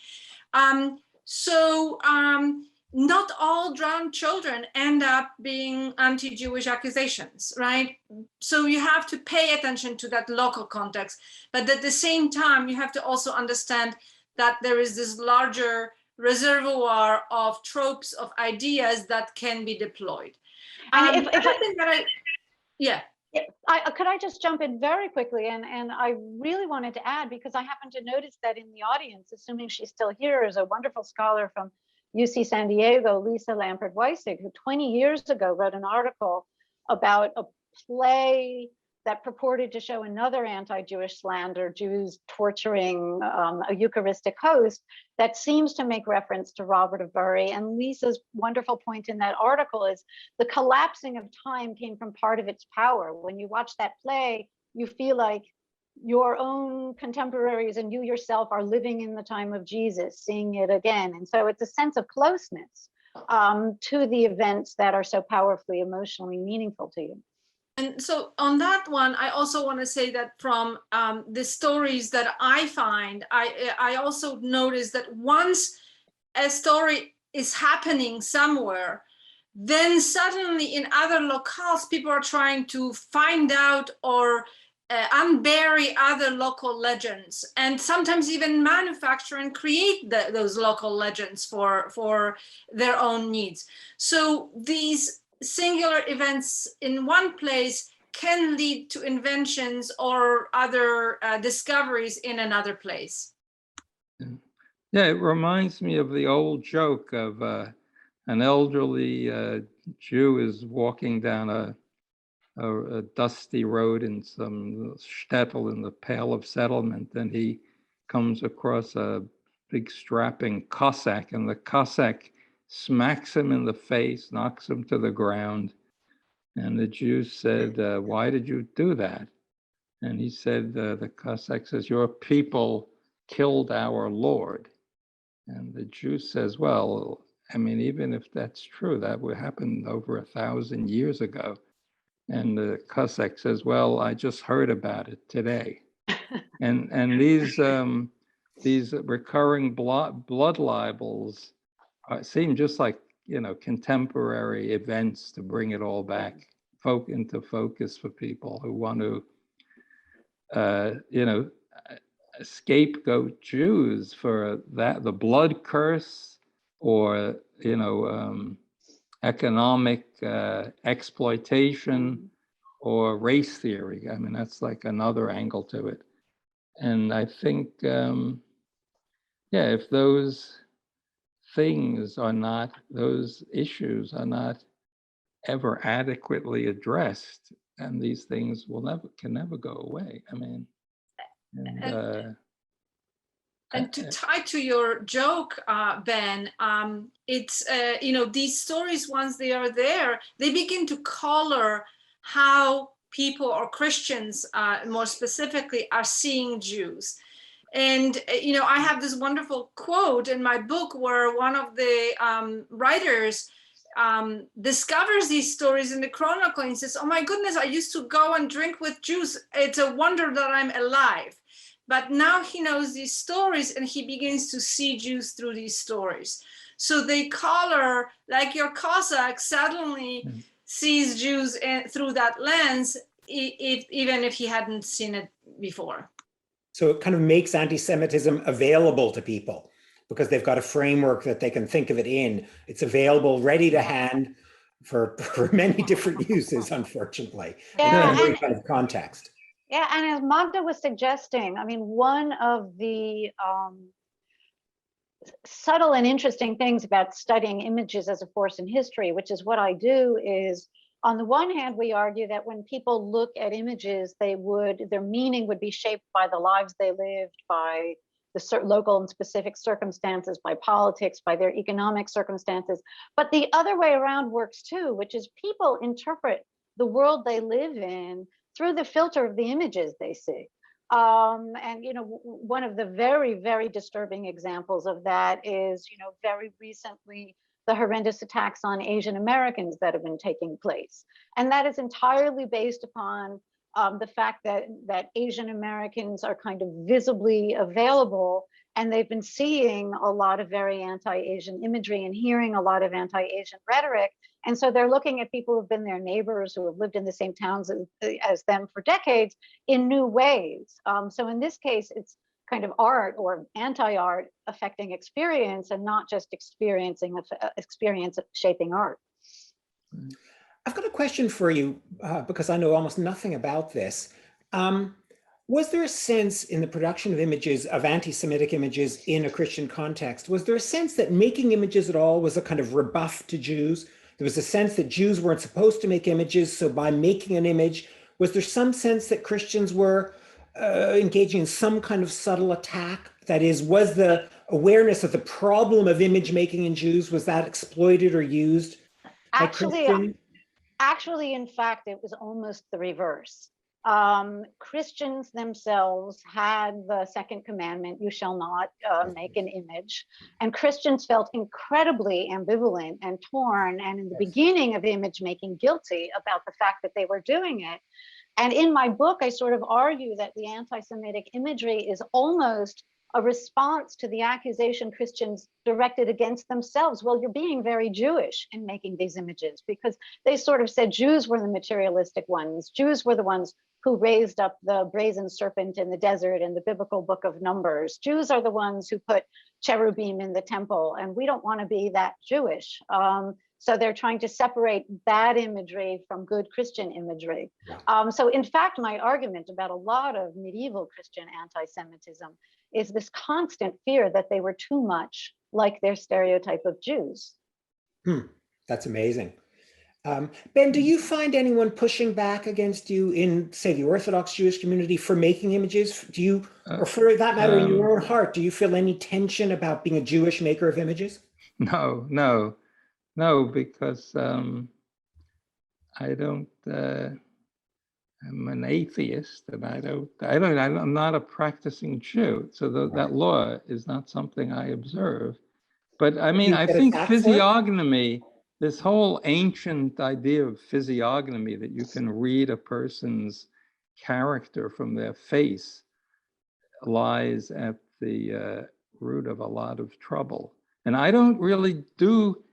Speaker 4: Not all drowned children end up being anti-Jewish accusations, right? So you have to pay attention to that local context. But at the same time, you have to also understand that there is this larger reservoir of tropes, of ideas that can be deployed.
Speaker 3: Could I just jump in very quickly? And I really wanted to add, because I happen to notice that in the audience, assuming she's still here, is a wonderful scholar from UC San Diego, Lisa Lampert-Weissig, who 20 years ago wrote an article about a play that purported to show another anti-Jewish slander, Jews torturing a Eucharistic host, that seems to make reference to Robert of Bury. And Lisa's wonderful point in that article is the collapsing of time came from part of its power. When you watch that play, you feel like your own contemporaries and you yourself are living in the time of Jesus, seeing it again. And so it's a sense of closeness to the events that are so powerfully emotionally meaningful to you.
Speaker 4: And so on that one, I also want to say that from the stories that I find, I also notice that once a story is happening somewhere, then suddenly in other locales, people are trying to find out or unbury other local legends, and sometimes even manufacture and create those local legends for their own needs. So these singular events in one place can lead to inventions or other discoveries in another place.
Speaker 5: Yeah, it reminds me of the old joke of an elderly Jew is walking down a dusty road in some shtetl in the Pale of Settlement, and he comes across a big strapping Cossack, and the Cossack smacks him in the face, knocks him to the ground. And the Jew said, why did you do that? And he said, the Cossack says, your people killed our Lord. And the Jew says, well, I mean, even if that's true, that would happen over 1,000 years ago. And the Cossack says, well, I just heard about it today. and these recurring blood libels seem just like, contemporary events to bring it all back into focus for people who want to, scapegoat Jews for the blood curse or, economic exploitation or race theory. I mean, that's like another angle to it. And I think, if those issues are not ever adequately addressed, and these things can never go away. I mean,
Speaker 4: And to tie to your joke, Ben, it's, these stories, once they are there, they begin to color how people, or Christians more specifically, are seeing Jews. And, I have this wonderful quote in my book where one of the writers discovers these stories in the Chronicle and says, oh my goodness, I used to go and drink with Jews. It's a wonder that I'm alive. But now he knows these stories and he begins to see Jews through these stories. So they color, like your Cossack suddenly sees Jews through that lens, even if he hadn't seen it before.
Speaker 2: So it kind of makes anti-Semitism available to people because they've got a framework that they can think of it in. It's available, ready to hand for many different uses, unfortunately.
Speaker 3: Yeah,
Speaker 2: in every kind of context.
Speaker 3: Yeah, and as Magda was suggesting, I mean, one of the subtle and interesting things about studying images as a force in history, which is what I do, is on the one hand, we argue that when people look at images, their meaning would be shaped by the lives they lived, by the local and specific circumstances, by politics, by their economic circumstances. But the other way around works too, which is people interpret the world they live in through the filter of the images they see. And one of the very, very disturbing examples of that is, very recently, the horrendous attacks on Asian Americans that have been taking place. And that is entirely based upon the fact that Asian Americans are kind of visibly available, and they've been seeing a lot of very anti-Asian imagery and hearing a lot of anti-Asian rhetoric. And so they're looking at people who've been their neighbors, who have lived in the same towns as them for decades, in new ways. So in this case, it's kind of art or anti-art affecting experience, and not just experience shaping art.
Speaker 2: I've got a question for you, because I know almost nothing about this. Was there a sense in the production of images, of anti-Semitic images in a Christian context, was there a sense that making images at all was a kind of rebuff to Jews? There was a sense that Jews weren't supposed to make images, so by making an image, was there some sense that Christians were engaging in some kind of subtle attack? That is, was the awareness of the problem of image making in Jews, was that exploited or used by Christians?
Speaker 3: Actually, in fact, it was almost the reverse. Christians themselves had the second commandment, you shall not make an image. And Christians felt incredibly ambivalent and torn, and in the beginning of image making, guilty about the fact that they were doing it. And in my book, I sort of argue that the anti-Semitic imagery is almost a response to the accusation Christians directed against themselves. Well, you're being very Jewish in making these images, because they sort of said Jews were the materialistic ones. Jews were the ones who raised up the brazen serpent in the desert in the biblical book of Numbers. Jews are the ones who put cherubim in the temple, and we don't want to be that Jewish. So they're trying to separate bad imagery from good Christian imagery. So in fact, my argument about a lot of medieval Christian anti-Semitism is this constant fear that they were too much like their stereotype of Jews.
Speaker 2: That's amazing. Ben, do you find anyone pushing back against you in, say, the Orthodox Jewish community for making images? Do you, or for that matter, in your own heart, do you feel any tension about being a Jewish maker of images?
Speaker 5: No, because I don't. I'm an atheist, and I'm not a practicing Jew, so that law is not something I observe. But I mean, I think physiognomy, this whole ancient idea of physiognomy, that you can read a person's character from their face, lies at the root of a lot of trouble. And I don't really do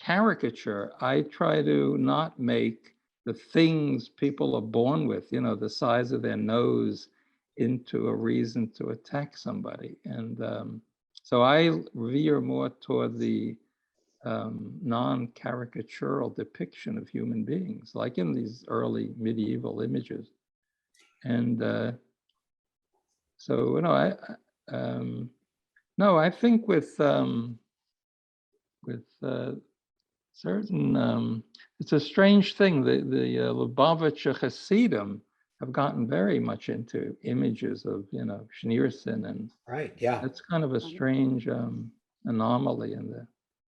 Speaker 5: caricature. I try to not make the things people are born with, the size of their nose, into a reason to attack somebody. And so I veer more toward the non-caricatural depiction of human beings, like in these early medieval images. And so, I think with certain, it's a strange thing, the Lubavitcher Hasidim, have gotten very much into images of, Schneerson, and
Speaker 2: Right. Yeah.
Speaker 5: that's kind of a strange anomaly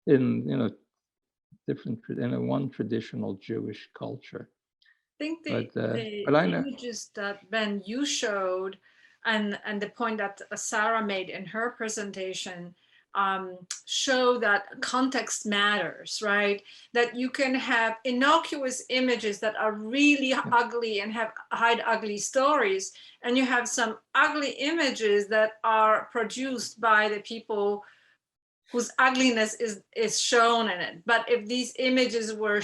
Speaker 5: in one traditional Jewish culture.
Speaker 4: I think
Speaker 5: But
Speaker 4: the
Speaker 5: I know.
Speaker 4: images that, Ben, you showed, and the point that Sarah made in her presentation, show that context matters, right? That you can have innocuous images that are really ugly and hide ugly stories, and you have some ugly images that are produced by the people whose ugliness is shown in it. But if these images were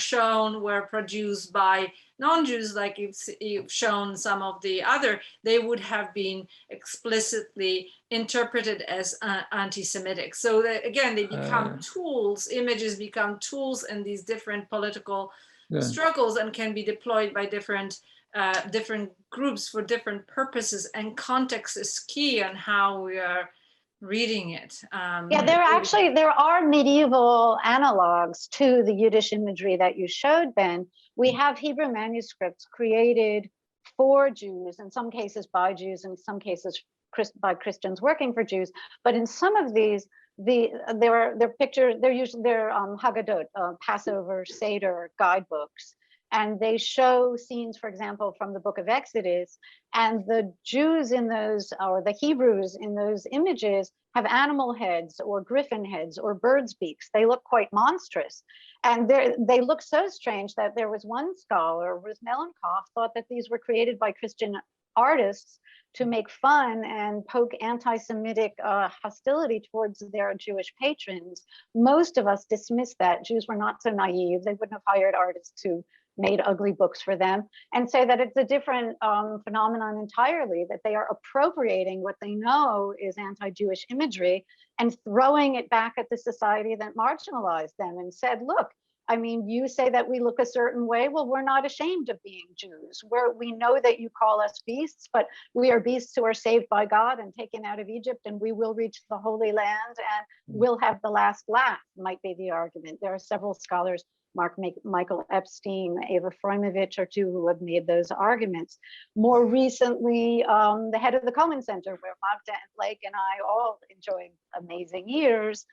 Speaker 4: produced by non-Jews, like you've shown some of the other, they would have been explicitly interpreted as anti-Semitic. So that, again, they become tools, images become tools in these different political struggles, and can be deployed by different groups for different purposes. And context is key on how we are reading it.
Speaker 3: Yeah, there are medieval analogs to the Yiddish imagery that you showed, Ben. We have Hebrew manuscripts created for Jews, in some cases by Jews, in some cases by Christians working for Jews. But in some of these, they're Haggadot, Passover, Seder guidebooks. And they show scenes, for example, from the book of Exodus, and the Jews in those, or the Hebrews in those images, have animal heads or griffin heads or birds' beaks. They look quite monstrous. And they look so strange that there was one scholar, Ruth Mellenkopf, thought that these were created by Christian artists to make fun and poke anti-Semitic hostility towards their Jewish patrons. Most of us dismissed that. Jews were not so naive. They wouldn't have hired artists who made ugly books for them, and say that it's a different phenomenon entirely, that they are appropriating what they know is anti-Jewish imagery and throwing it back at the society that marginalized them and said, look, I mean, you say that we look a certain way. Well, we're not ashamed of being Jews. We know that you call us beasts, but we are beasts who are saved by God and taken out of Egypt, and we will reach the Holy Land and we'll have the last laugh, might be the argument. There are several scholars, Michael Epstein, Ava Froimovich are two who have made those arguments. More recently, the head of the Cohen Center, where Magda and Blake and I all enjoyed amazing years,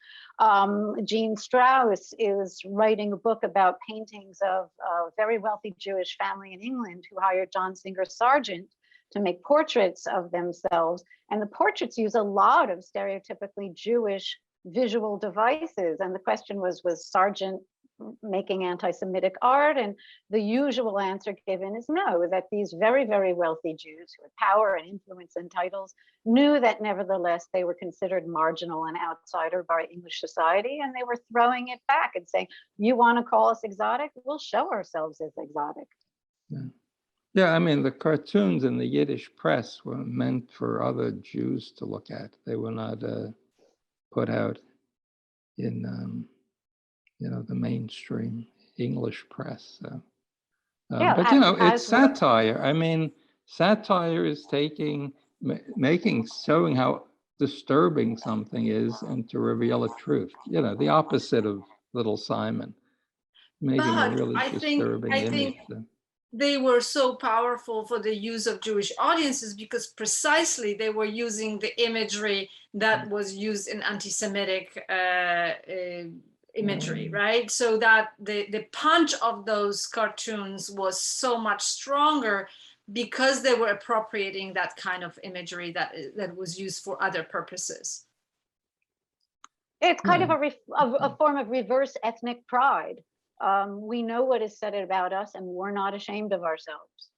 Speaker 3: Jean Strauss is writing a book about paintings of a very wealthy Jewish family in England who hired John Singer Sargent to make portraits of themselves. And the portraits use a lot of stereotypically Jewish visual devices. And the question was Sargent making anti-Semitic art? And the usual answer given is no, that these very, very wealthy Jews who had power and influence and titles knew that nevertheless they were considered marginal and outsider by English society, and they were throwing it back and saying, you want to call us exotic? We'll show ourselves as exotic.
Speaker 5: Yeah, I mean, the cartoons in the Yiddish press were meant for other Jews to look at. They were not put out in the mainstream English press.
Speaker 3: Yeah,
Speaker 5: but it's satire. I mean, satire is showing how disturbing something is, and to reveal a truth. The opposite of Little Simon, making a really disturbing image.
Speaker 4: They were so powerful for the use of Jewish audiences because precisely they were using the imagery that was used in anti-Semitic imagery, right? So that the punch of those cartoons was so much stronger because they were appropriating that kind of imagery that was used for other purposes.
Speaker 3: It's kind of a form of reverse ethnic pride. We know what is said about us, and we're not ashamed of ourselves.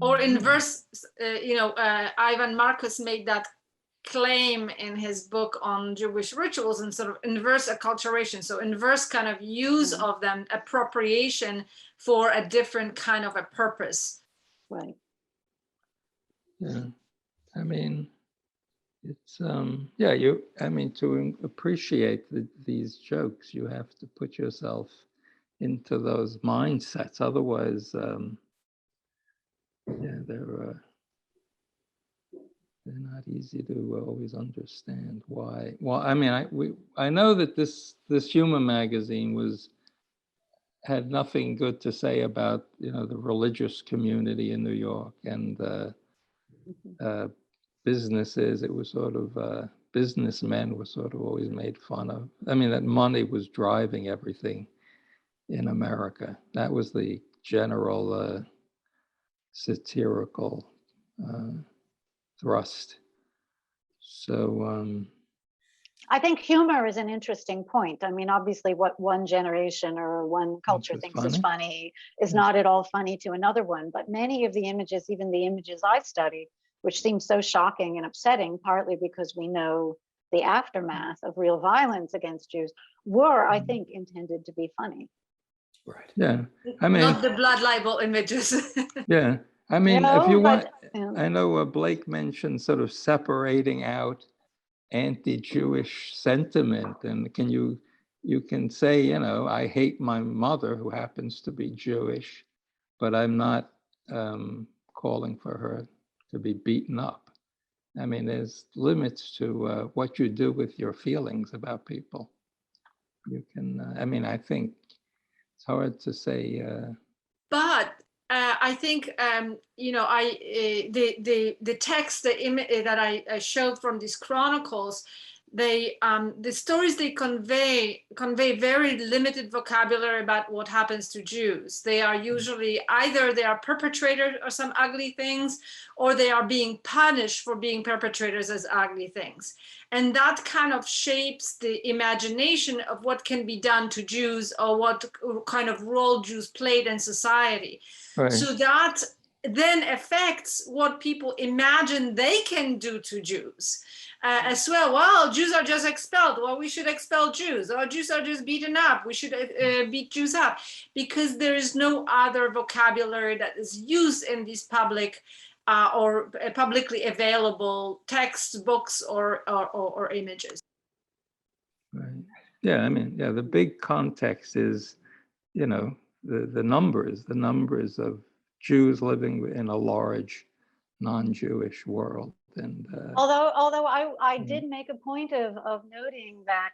Speaker 4: Or inverse, Ivan Marcus made that claim in his book on Jewish rituals, and sort of inverse acculturation. So inverse kind of use of them, appropriation for a different kind of a purpose.
Speaker 3: Right.
Speaker 5: Yeah, I mean, it's to appreciate these jokes, you have to put yourself into those mindsets. Otherwise, they're not easy to always understand why. Well, I mean, I know that this humor magazine was had nothing good to say about, you know, the religious community in New York and businesses. It was sort of businessmen were sort of always made fun of. I mean, that money was driving everything in America. That was the general satirical thrust. So
Speaker 3: I think humor is an interesting point. I mean, obviously what one generation or one culture thinks is funny is not at all funny to another one, but many of the images, even the images I've studied, which seem so shocking and upsetting, partly because we know the aftermath of real violence against Jews, were, I think, intended to be funny.
Speaker 2: Right.
Speaker 5: yeah, I mean,
Speaker 4: not the blood libel images.
Speaker 5: yeah, I mean,
Speaker 3: No,
Speaker 5: if you want,
Speaker 3: yeah.
Speaker 5: I know Blake mentioned sort of separating out anti-Jewish sentiment, and you can say, you know, I hate my mother who happens to be Jewish, but I'm not calling for her to be beaten up. I mean, there's limits to what you do with your feelings about people. You can, I mean, I think it's hard to say.
Speaker 4: But I think you know, the text that I showed from these chronicles, they the stories they convey very limited vocabulary about what happens to Jews. They are usually either they are perpetrators of some ugly things, or they are being punished for being perpetrators as ugly things. And that kind of shapes the imagination of what can be done to Jews, or what kind of role Jews played in society.
Speaker 5: Right.
Speaker 4: So that then affects what people imagine they can do to Jews as well. Well, Jews are just expelled. Well, we should expel Jews. Or Jews are just beaten up. We should beat Jews up, because there is no other vocabulary that is used in these public or publicly available textbooks or images.
Speaker 5: Right. Yeah, I mean, yeah, the big context is, you know, the numbers of Jews living in a large non-Jewish world. And
Speaker 3: Although I did make a point of noting that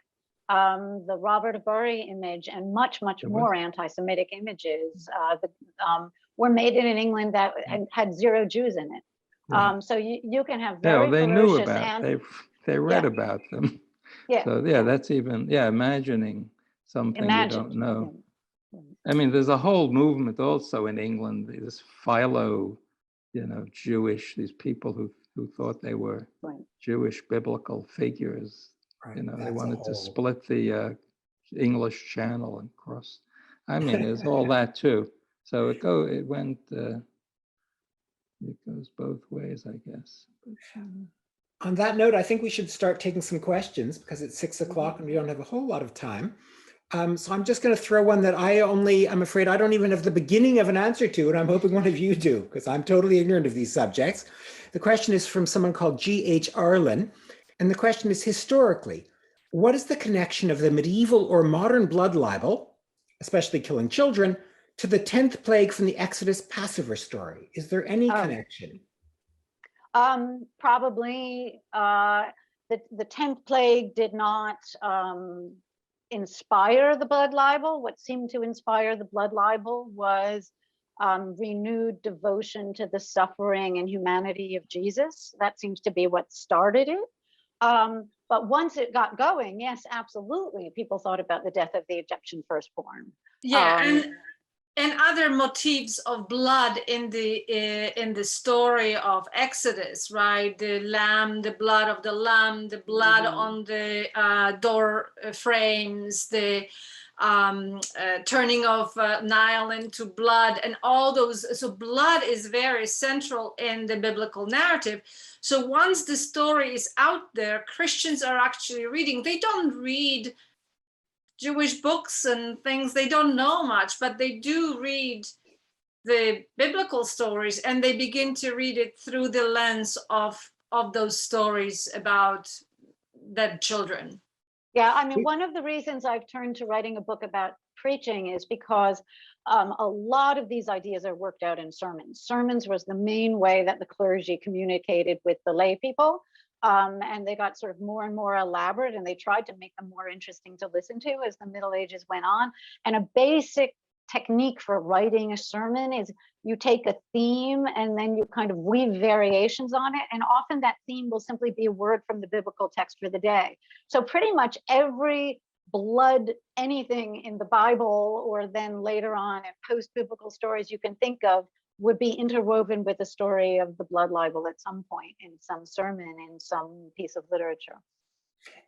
Speaker 3: the Robert Bury image and much more anti-Semitic images were made in England that had 0 Jews in it.
Speaker 5: Yeah.
Speaker 3: So you can have very
Speaker 5: yeah, they knew
Speaker 3: ferocious
Speaker 5: about, they read about them.
Speaker 3: Yeah.
Speaker 5: So yeah, that's even, yeah, imagining something you don't know.
Speaker 3: Yeah.
Speaker 5: I mean, there's a whole movement also in England, this philo, you know, Jewish, these people who thought they were Jewish biblical figures.
Speaker 2: Right.
Speaker 5: You know,
Speaker 2: That's
Speaker 5: they wanted to split the English Channel and cross. I mean, there's all that too. So it goes both ways, I guess.
Speaker 2: On that note, I think we should start taking some questions, because it's 6 o'clock and we don't have a whole lot of time. So I'm just going to throw one that I'm afraid I don't even have the beginning of an answer to, and I'm hoping one of you do, because I'm totally ignorant of these subjects. The question is from someone called G.H. Arlen, and the question is, historically, what is the connection of the medieval or modern blood libel, especially killing children, to the 10th plague from the Exodus Passover story? Is there any connection?
Speaker 3: Probably the 10th plague did not inspire the blood libel. What seemed to inspire the blood libel was renewed devotion to the suffering and humanity of Jesus. That seems to be what started it. But once it got going, yes, absolutely, people thought about the death of the Egyptian firstborn.
Speaker 4: Yeah, and other motifs of blood in the story of Exodus, right? The lamb, the blood of the lamb, the blood on the door frames, the turning of Nile into blood, and all those. So blood is very central in the biblical narrative. So once the story is out there, Christians are actually reading. They don't read Jewish books and things, they don't know much, but they do read the biblical stories, and they begin to read it through the lens of those stories about dead children.
Speaker 3: Yeah, I mean, one of the reasons I've turned to writing a book about preaching is because a lot of these ideas are worked out in sermons. Sermons was the main way that the clergy communicated with the lay people. And they got sort of more and more elaborate, and they tried to make them more interesting to listen to as the Middle Ages went on. And a basic technique for writing a sermon is you take a theme and then you kind of weave variations on it. And often that theme will simply be a word from the biblical text for the day. So pretty much every blood anything in the Bible, or then later on in post-biblical stories you can think of, would be interwoven with the story of the blood libel at some point in some sermon, in some piece of literature.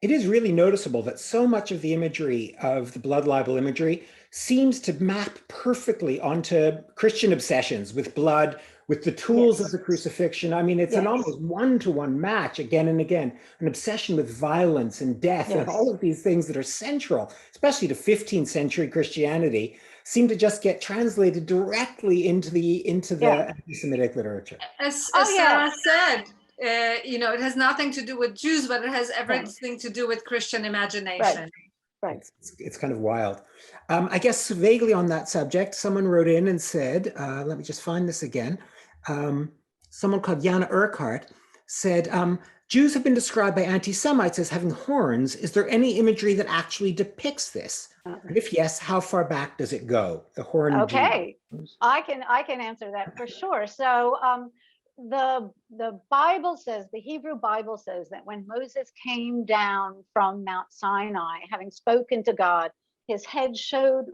Speaker 2: It is really noticeable that so much of the imagery of the blood libel imagery seems to map perfectly onto Christian obsessions with blood, with the tools of the crucifixion. I mean, it's an almost one-to-one match again and again, an obsession with violence and death and all of these things that are central, especially to 15th century Christianity, seem to just get translated directly into the anti-Semitic literature.
Speaker 4: As Sarah said, it has nothing to do with Jews, but it has everything to do with Christian imagination.
Speaker 3: Right.
Speaker 2: It's kind of wild. I guess vaguely on that subject, someone wrote in and said, let me just find this again. Someone called Jana Urquhart said, Jews have been described by anti-Semites as having horns. Is there any imagery that actually depicts this? And if yes, how far back does it go? The horn.
Speaker 3: Okay, I can answer that for sure. So the Bible says, the Hebrew Bible says that when Moses came down from Mount Sinai, having spoken to God, his head shone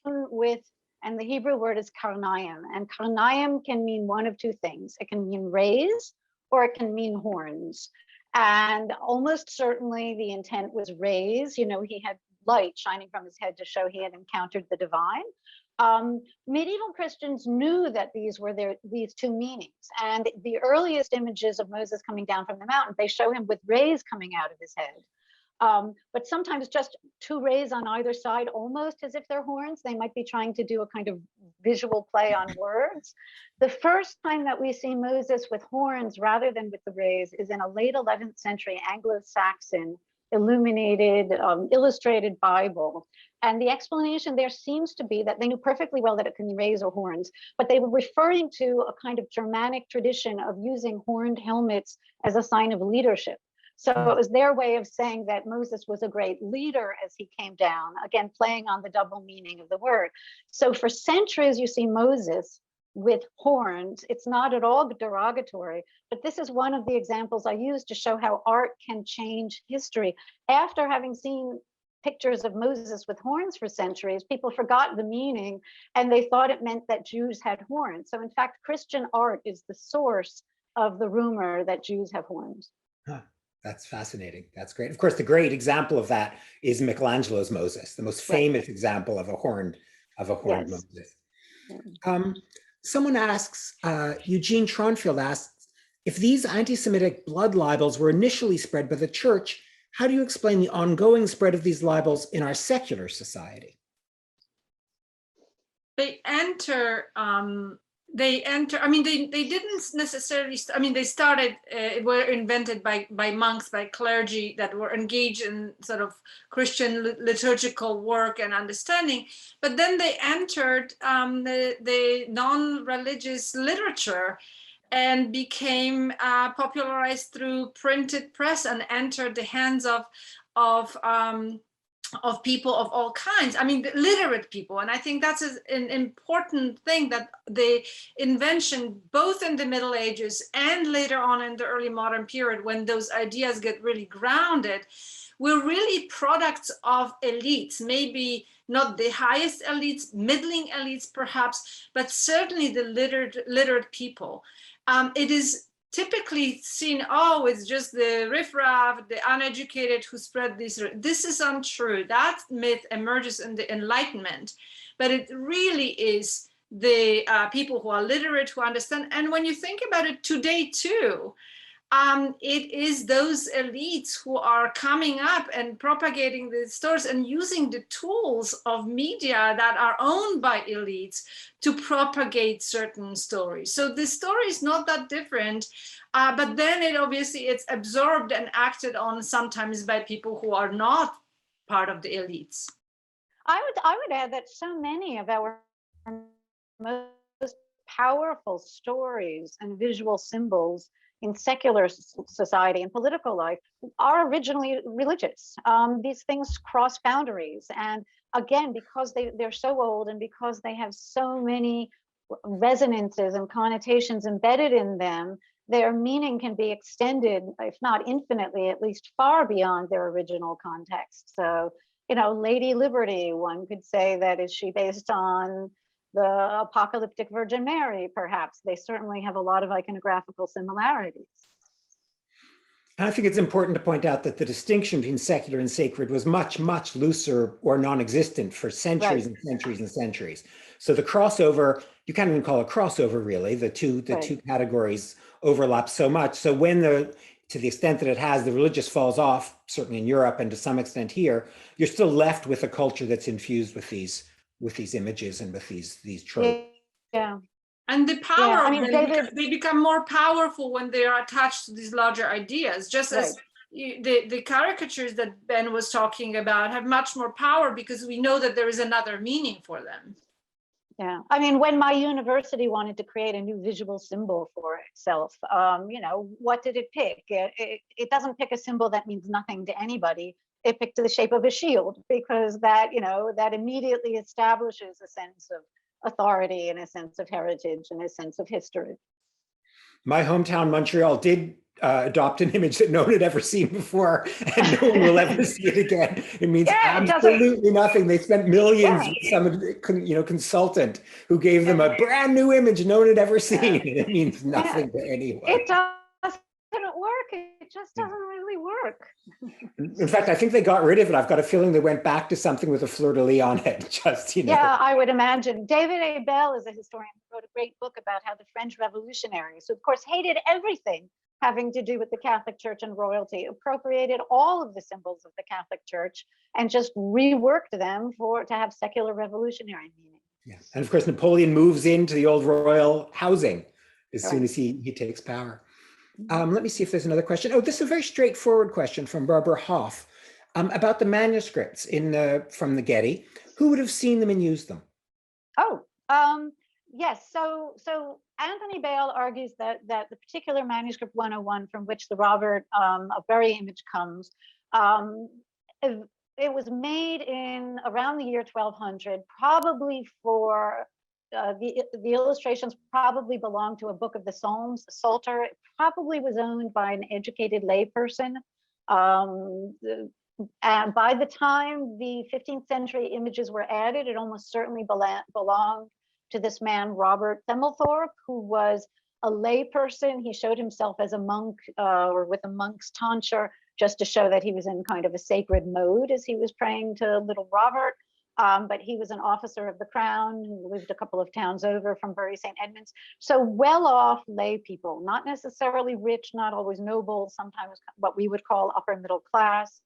Speaker 3: with, and the Hebrew word is karnaim, and karnaim can mean one of two things. It can mean rays or it can mean horns. And almost certainly the intent was rays. He had light shining from his head to show he had encountered the divine. Medieval Christians knew that these were these two meanings. And the earliest images of Moses coming down from the mountain, they show him with rays coming out of his head. But sometimes just two rays on either side, almost as if they're horns. They might be trying to do a kind of visual play on words. The first time that we see Moses with horns rather than with the rays is in a late 11th century Anglo-Saxon illuminated, illustrated Bible. And the explanation there seems to be that they knew perfectly well that it can be rays or horns, but they were referring to a kind of Germanic tradition of using horned helmets as a sign of leadership. So it was their way of saying that Moses was a great leader as he came down, again, playing on the double meaning of the word. So for centuries, you see Moses with horns. It's not at all derogatory, but this is one of the examples I use to show how art can change history. After having seen pictures of Moses with horns for centuries, people forgot the meaning and they thought it meant that Jews had horns. So in fact, Christian art is the source of the rumor that Jews have horns.
Speaker 2: Huh. That's fascinating. That's great. Of course, the great example of that is Michelangelo's Moses, the most famous example of a horned Moses. Someone asks, Eugene Tronfield asks, if these anti-Semitic blood libels were initially spread by the church, how do you explain the ongoing spread of these libels in our secular society?
Speaker 4: They didn't necessarily, they started, were invented by monks, by clergy that were engaged in sort of Christian liturgical work and understanding, but then they entered the non-religious literature and became popularized through printed press and entered the hands of people of all kinds, literate people. And I think that's an important thing, that the invention, both in the Middle Ages and later on in the early modern period, when those ideas get really grounded, were really products of elites, maybe not the highest elites, middling elites perhaps, but certainly the literate people. It is typically seen, it's just the riffraff, the uneducated who spread these. This is untrue. That myth emerges in the Enlightenment, but it really is the people who are literate, who understand. And when you think about it today too, it is those elites who are coming up and propagating the stories and using the tools of media that are owned by elites to propagate certain stories. So the story is not that different, but then it's absorbed and acted on sometimes by people who are not part of the elites.
Speaker 3: I would add that so many of our most powerful stories and visual symbols in secular society and political life are originally religious. These things cross boundaries. And again, because they're so old and because they have so many resonances and connotations embedded in them, their meaning can be extended, if not infinitely, at least far beyond their original context. So, you know, Lady Liberty, one could say that is she based on the apocalyptic Virgin Mary, perhaps. They certainly have a lot of iconographical similarities.
Speaker 2: And I think it's important to point out that the distinction between secular and sacred was much, much looser or non-existent for centuries and centuries and centuries. So the crossover, you can't even call it crossover really, the two categories overlap so much. So when to the extent that it has, the religious falls off, certainly in Europe and to some extent here, you're still left with a culture that's infused with these images and with these tropes.
Speaker 3: Yeah.
Speaker 4: And the power of them,
Speaker 3: David,
Speaker 4: they become more powerful when they are attached to these larger ideas, just as the caricatures that Ben was talking about have much more power because we know that there is another meaning for them.
Speaker 3: Yeah, I mean, when my university wanted to create a new visual symbol for itself, you know, what did it pick? It doesn't pick a symbol that means nothing to anybody. It picked the shape of a shield because that, you know, that immediately establishes a sense of authority and a sense of heritage and a sense of history.
Speaker 2: My hometown, Montreal, did adopt an image that no one had ever seen before, and no one will ever see it again. It means absolutely nothing. They spent millions with some, you know, consultant who gave them a brand new image no one had ever seen, and it means nothing to anyone.
Speaker 3: It doesn't work. It just doesn't really work.
Speaker 2: In fact, I think they got rid of it. I've got a feeling they went back to something with a fleur-de-lis on it. Just, you know.
Speaker 3: Yeah, I would imagine. David A. Bell is a historian who wrote a great book about how the French revolutionaries, who of course hated everything having to do with the Catholic Church and royalty, appropriated all of the symbols of the Catholic Church and just reworked them to have secular revolutionary meaning.
Speaker 2: Yeah. And of course, Napoleon moves into the old royal housing as soon as he takes power. Let me see if there's another question. Oh, this is a very straightforward question from Barbara Hoff about the manuscripts from the Getty. Who would have seen them and used them?
Speaker 3: Oh, yes. So Anthony Bale argues that the particular manuscript 101 from which the Robert of Bury image comes, it was made in around the year 1200, probably for the illustrations probably belonged to a book of the Psalms, the Psalter. It probably was owned by an educated layperson. And by the time the 15th century images were added, it almost certainly belonged to this man, Robert Thimblethorpe, who was a layperson. He showed himself as a monk or with a monk's tonsure, just to show that he was in kind of a sacred mode as he was praying to little Robert. But he was an officer of the crown who lived a couple of towns over from Bury St. Edmunds. So well-off lay people, not necessarily rich, not always noble, sometimes what we would call upper middle class,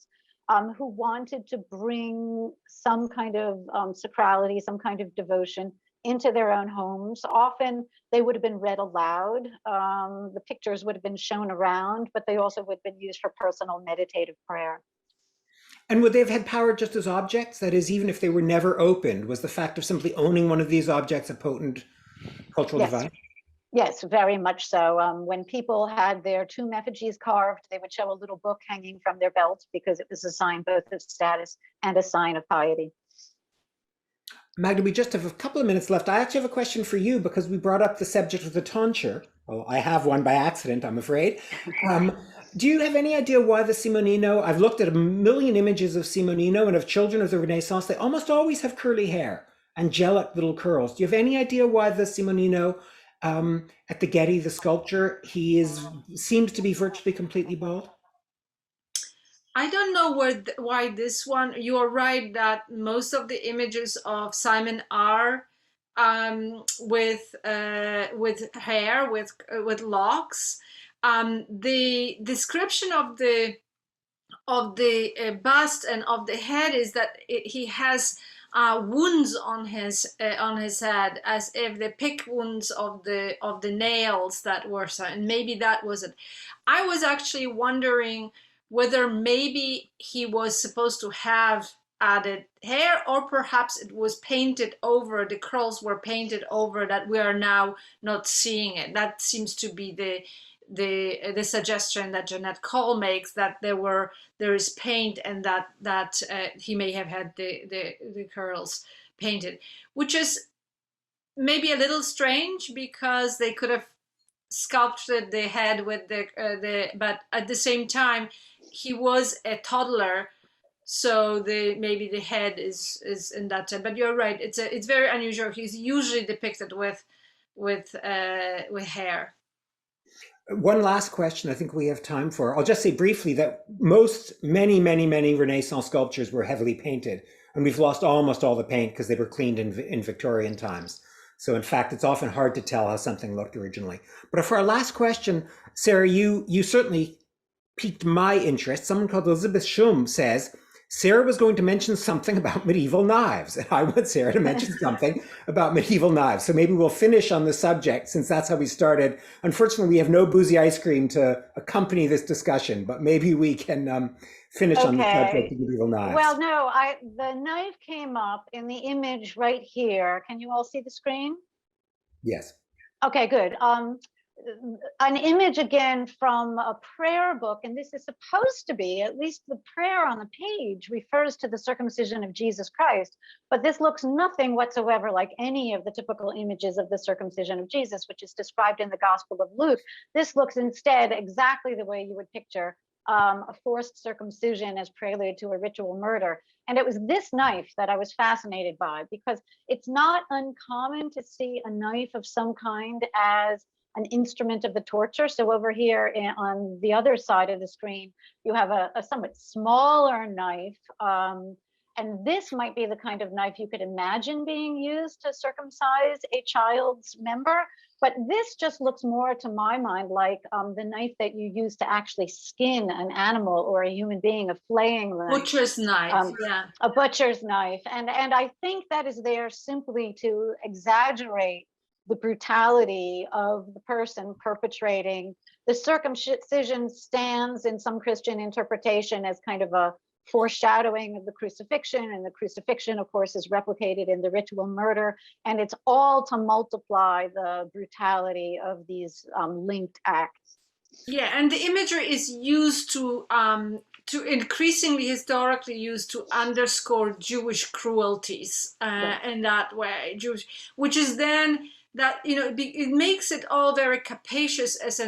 Speaker 3: who wanted to bring some kind of sacrality, some kind of devotion into their own homes. Often they would have been read aloud. The pictures would have been shown around, but they also would have been used for personal meditative prayer.
Speaker 2: And would they have had power just as objects? That is, even if they were never opened, was the fact of simply owning one of these objects a potent cultural device?
Speaker 3: Yes, very much so. When people had their tomb effigies carved, they would show a little book hanging from their belt because it was a sign both of status and a sign of piety.
Speaker 2: Magda, we just have a couple of minutes left. I actually have a question for you because we brought up the subject of the tonsure. Well, I have one by accident, I'm afraid. Do you have any idea why the simonino? I've looked at a million images of simonino and of children of the Renaissance. They almost always have curly hair, angelic little curls. Do you have any idea why the simonino at the Getty, the sculpture, seems to be virtually completely bald?
Speaker 4: I don't know why this one. You are right that most of the images of Simon are with hair, with locks. The description of the bust and of the head is that he has wounds on his head, as if the pick wounds of the nails that were, and maybe that was it. I was actually wondering whether maybe he was supposed to have added hair, or perhaps it was painted over, the curls were painted over, that we are now not seeing it. That seems to be the suggestion that Jeanette Cole makes, that there is paint, and that he may have had the curls painted, which is maybe a little strange, because they could have sculpted the head with but at the same time he was a toddler, so maybe the head is in that time. But you're right, it's very unusual. He's usually depicted with hair.
Speaker 2: One last question I think we have time for. I'll just say briefly that many Renaissance sculptures were heavily painted, and we've lost almost all the paint because they were cleaned in Victorian times. So in fact, it's often hard to tell how something looked originally. But for our last question, Sarah, you certainly piqued my interest. Someone called Elizabeth Schum says, Sarah was going to mention something about medieval knives. And I want Sarah to mention something about medieval knives. So maybe we'll finish on the subject, since that's how we started. Unfortunately, we have no boozy ice cream to accompany this discussion, but maybe we can finish on the subject of medieval knives.
Speaker 3: Well, no, the knife came up in the image right here. Can you all see the screen?
Speaker 2: Yes.
Speaker 3: Okay, good. An image again from a prayer book, and this is supposed to be, at least the prayer on the page refers to the circumcision of Jesus Christ, but this looks nothing whatsoever like any of the typical images of the circumcision of Jesus, which is described in the Gospel of Luke. This looks instead exactly the way you would picture a forced circumcision as prelude to a ritual murder. And it was this knife that I was fascinated by, because it's not uncommon to see a knife of some kind as an instrument of the torture. So over here on the other side of the screen, you have a somewhat smaller knife. And this might be the kind of knife you could imagine being used to circumcise a child's member. But this just looks more, to my mind, like the knife that you use to actually skin an animal or a human being, a flaying knife.
Speaker 4: Butcher's knife, yeah.
Speaker 3: A butcher's knife. And I think that is there simply to exaggerate the brutality of the person perpetrating. The circumcision stands in some Christian interpretation as kind of a foreshadowing of the crucifixion, and the crucifixion, of course, is replicated in the ritual murder, and it's all to multiply the brutality of these linked acts.
Speaker 4: Yeah, and the imagery is used to increasingly historically used to underscore Jewish cruelties in that way, which is then that, you know, it makes it all very capacious as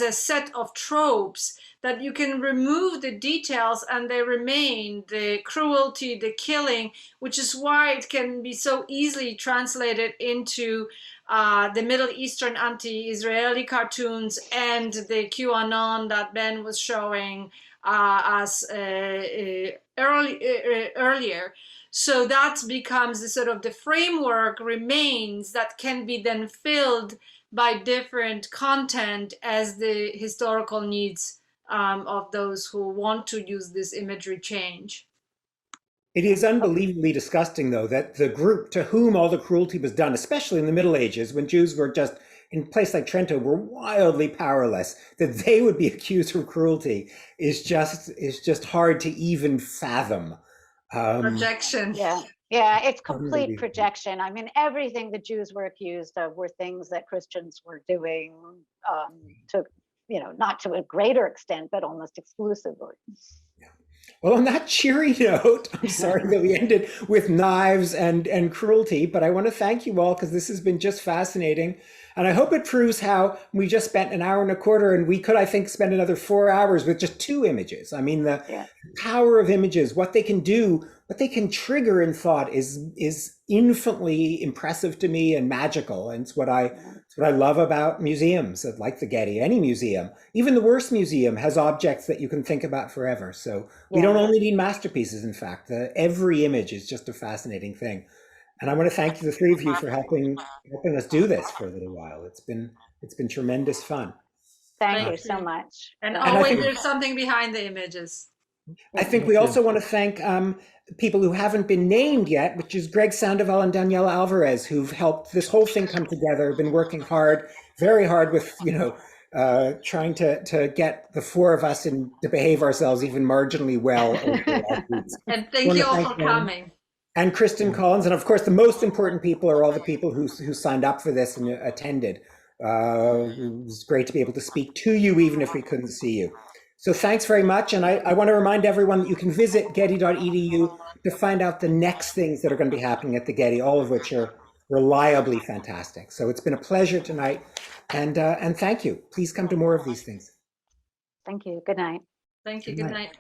Speaker 4: a set of tropes that you can remove the details and they remain, the cruelty, the killing, which is why it can be so easily translated into the Middle Eastern anti-Israeli cartoons and the QAnon that Ben was showing us earlier. So that becomes the sort of the framework remains that can be then filled by different content as the historical needs of those who want to use this imagery change.
Speaker 2: It is unbelievably disgusting, though, that the group to whom all the cruelty was done, especially in the Middle Ages, when Jews were just in a place like Trento were wildly powerless, that they would be accused of cruelty is just hard to even fathom.
Speaker 4: Projection.
Speaker 3: Yeah, it's complete projection. I mean, everything the Jews were accused of were things that Christians were doing to, you know, not to a greater extent, but almost exclusively.
Speaker 2: Yeah. Well, on that cheery note, I'm sorry that we ended with knives and cruelty, but I want to thank you all because this has been just fascinating. And I hope it proves how we just spent an hour and a quarter, and we could, I think, spend another 4 hours with just 2 images. I mean, the power of images, what they can do, what they can trigger in thought is infinitely impressive to me and magical. And it's what I love about museums, like the Getty, any museum. Even the worst museum has objects that you can think about forever. So we don't only need masterpieces, in fact. Every image is just a fascinating thing. And I want to thank the 3 of you for helping us do this for a little while. It's been tremendous fun.
Speaker 3: Thank you so much.
Speaker 4: And always there's something behind the images.
Speaker 2: I think we also want to thank people who haven't been named yet, which is Greg Sandoval and Daniela Alvarez, who've helped this whole thing come together, been working hard, very hard with, trying to get the 4 of us to behave ourselves even marginally well.
Speaker 4: And thank you all for coming.
Speaker 2: And Kristen Collins, and of course, the most important people are all the people who signed up for this and attended. It was great to be able to speak to you, even if we couldn't see you. So thanks very much. And I want to remind everyone that you can visit getty.edu to find out the next things that are going to be happening at the Getty, all of which are reliably fantastic. So it's been a pleasure tonight. And thank you. Please come to more of these things.
Speaker 3: Thank you. Good night.
Speaker 4: Thank you.
Speaker 2: Good
Speaker 4: Good
Speaker 2: night.
Speaker 4: night.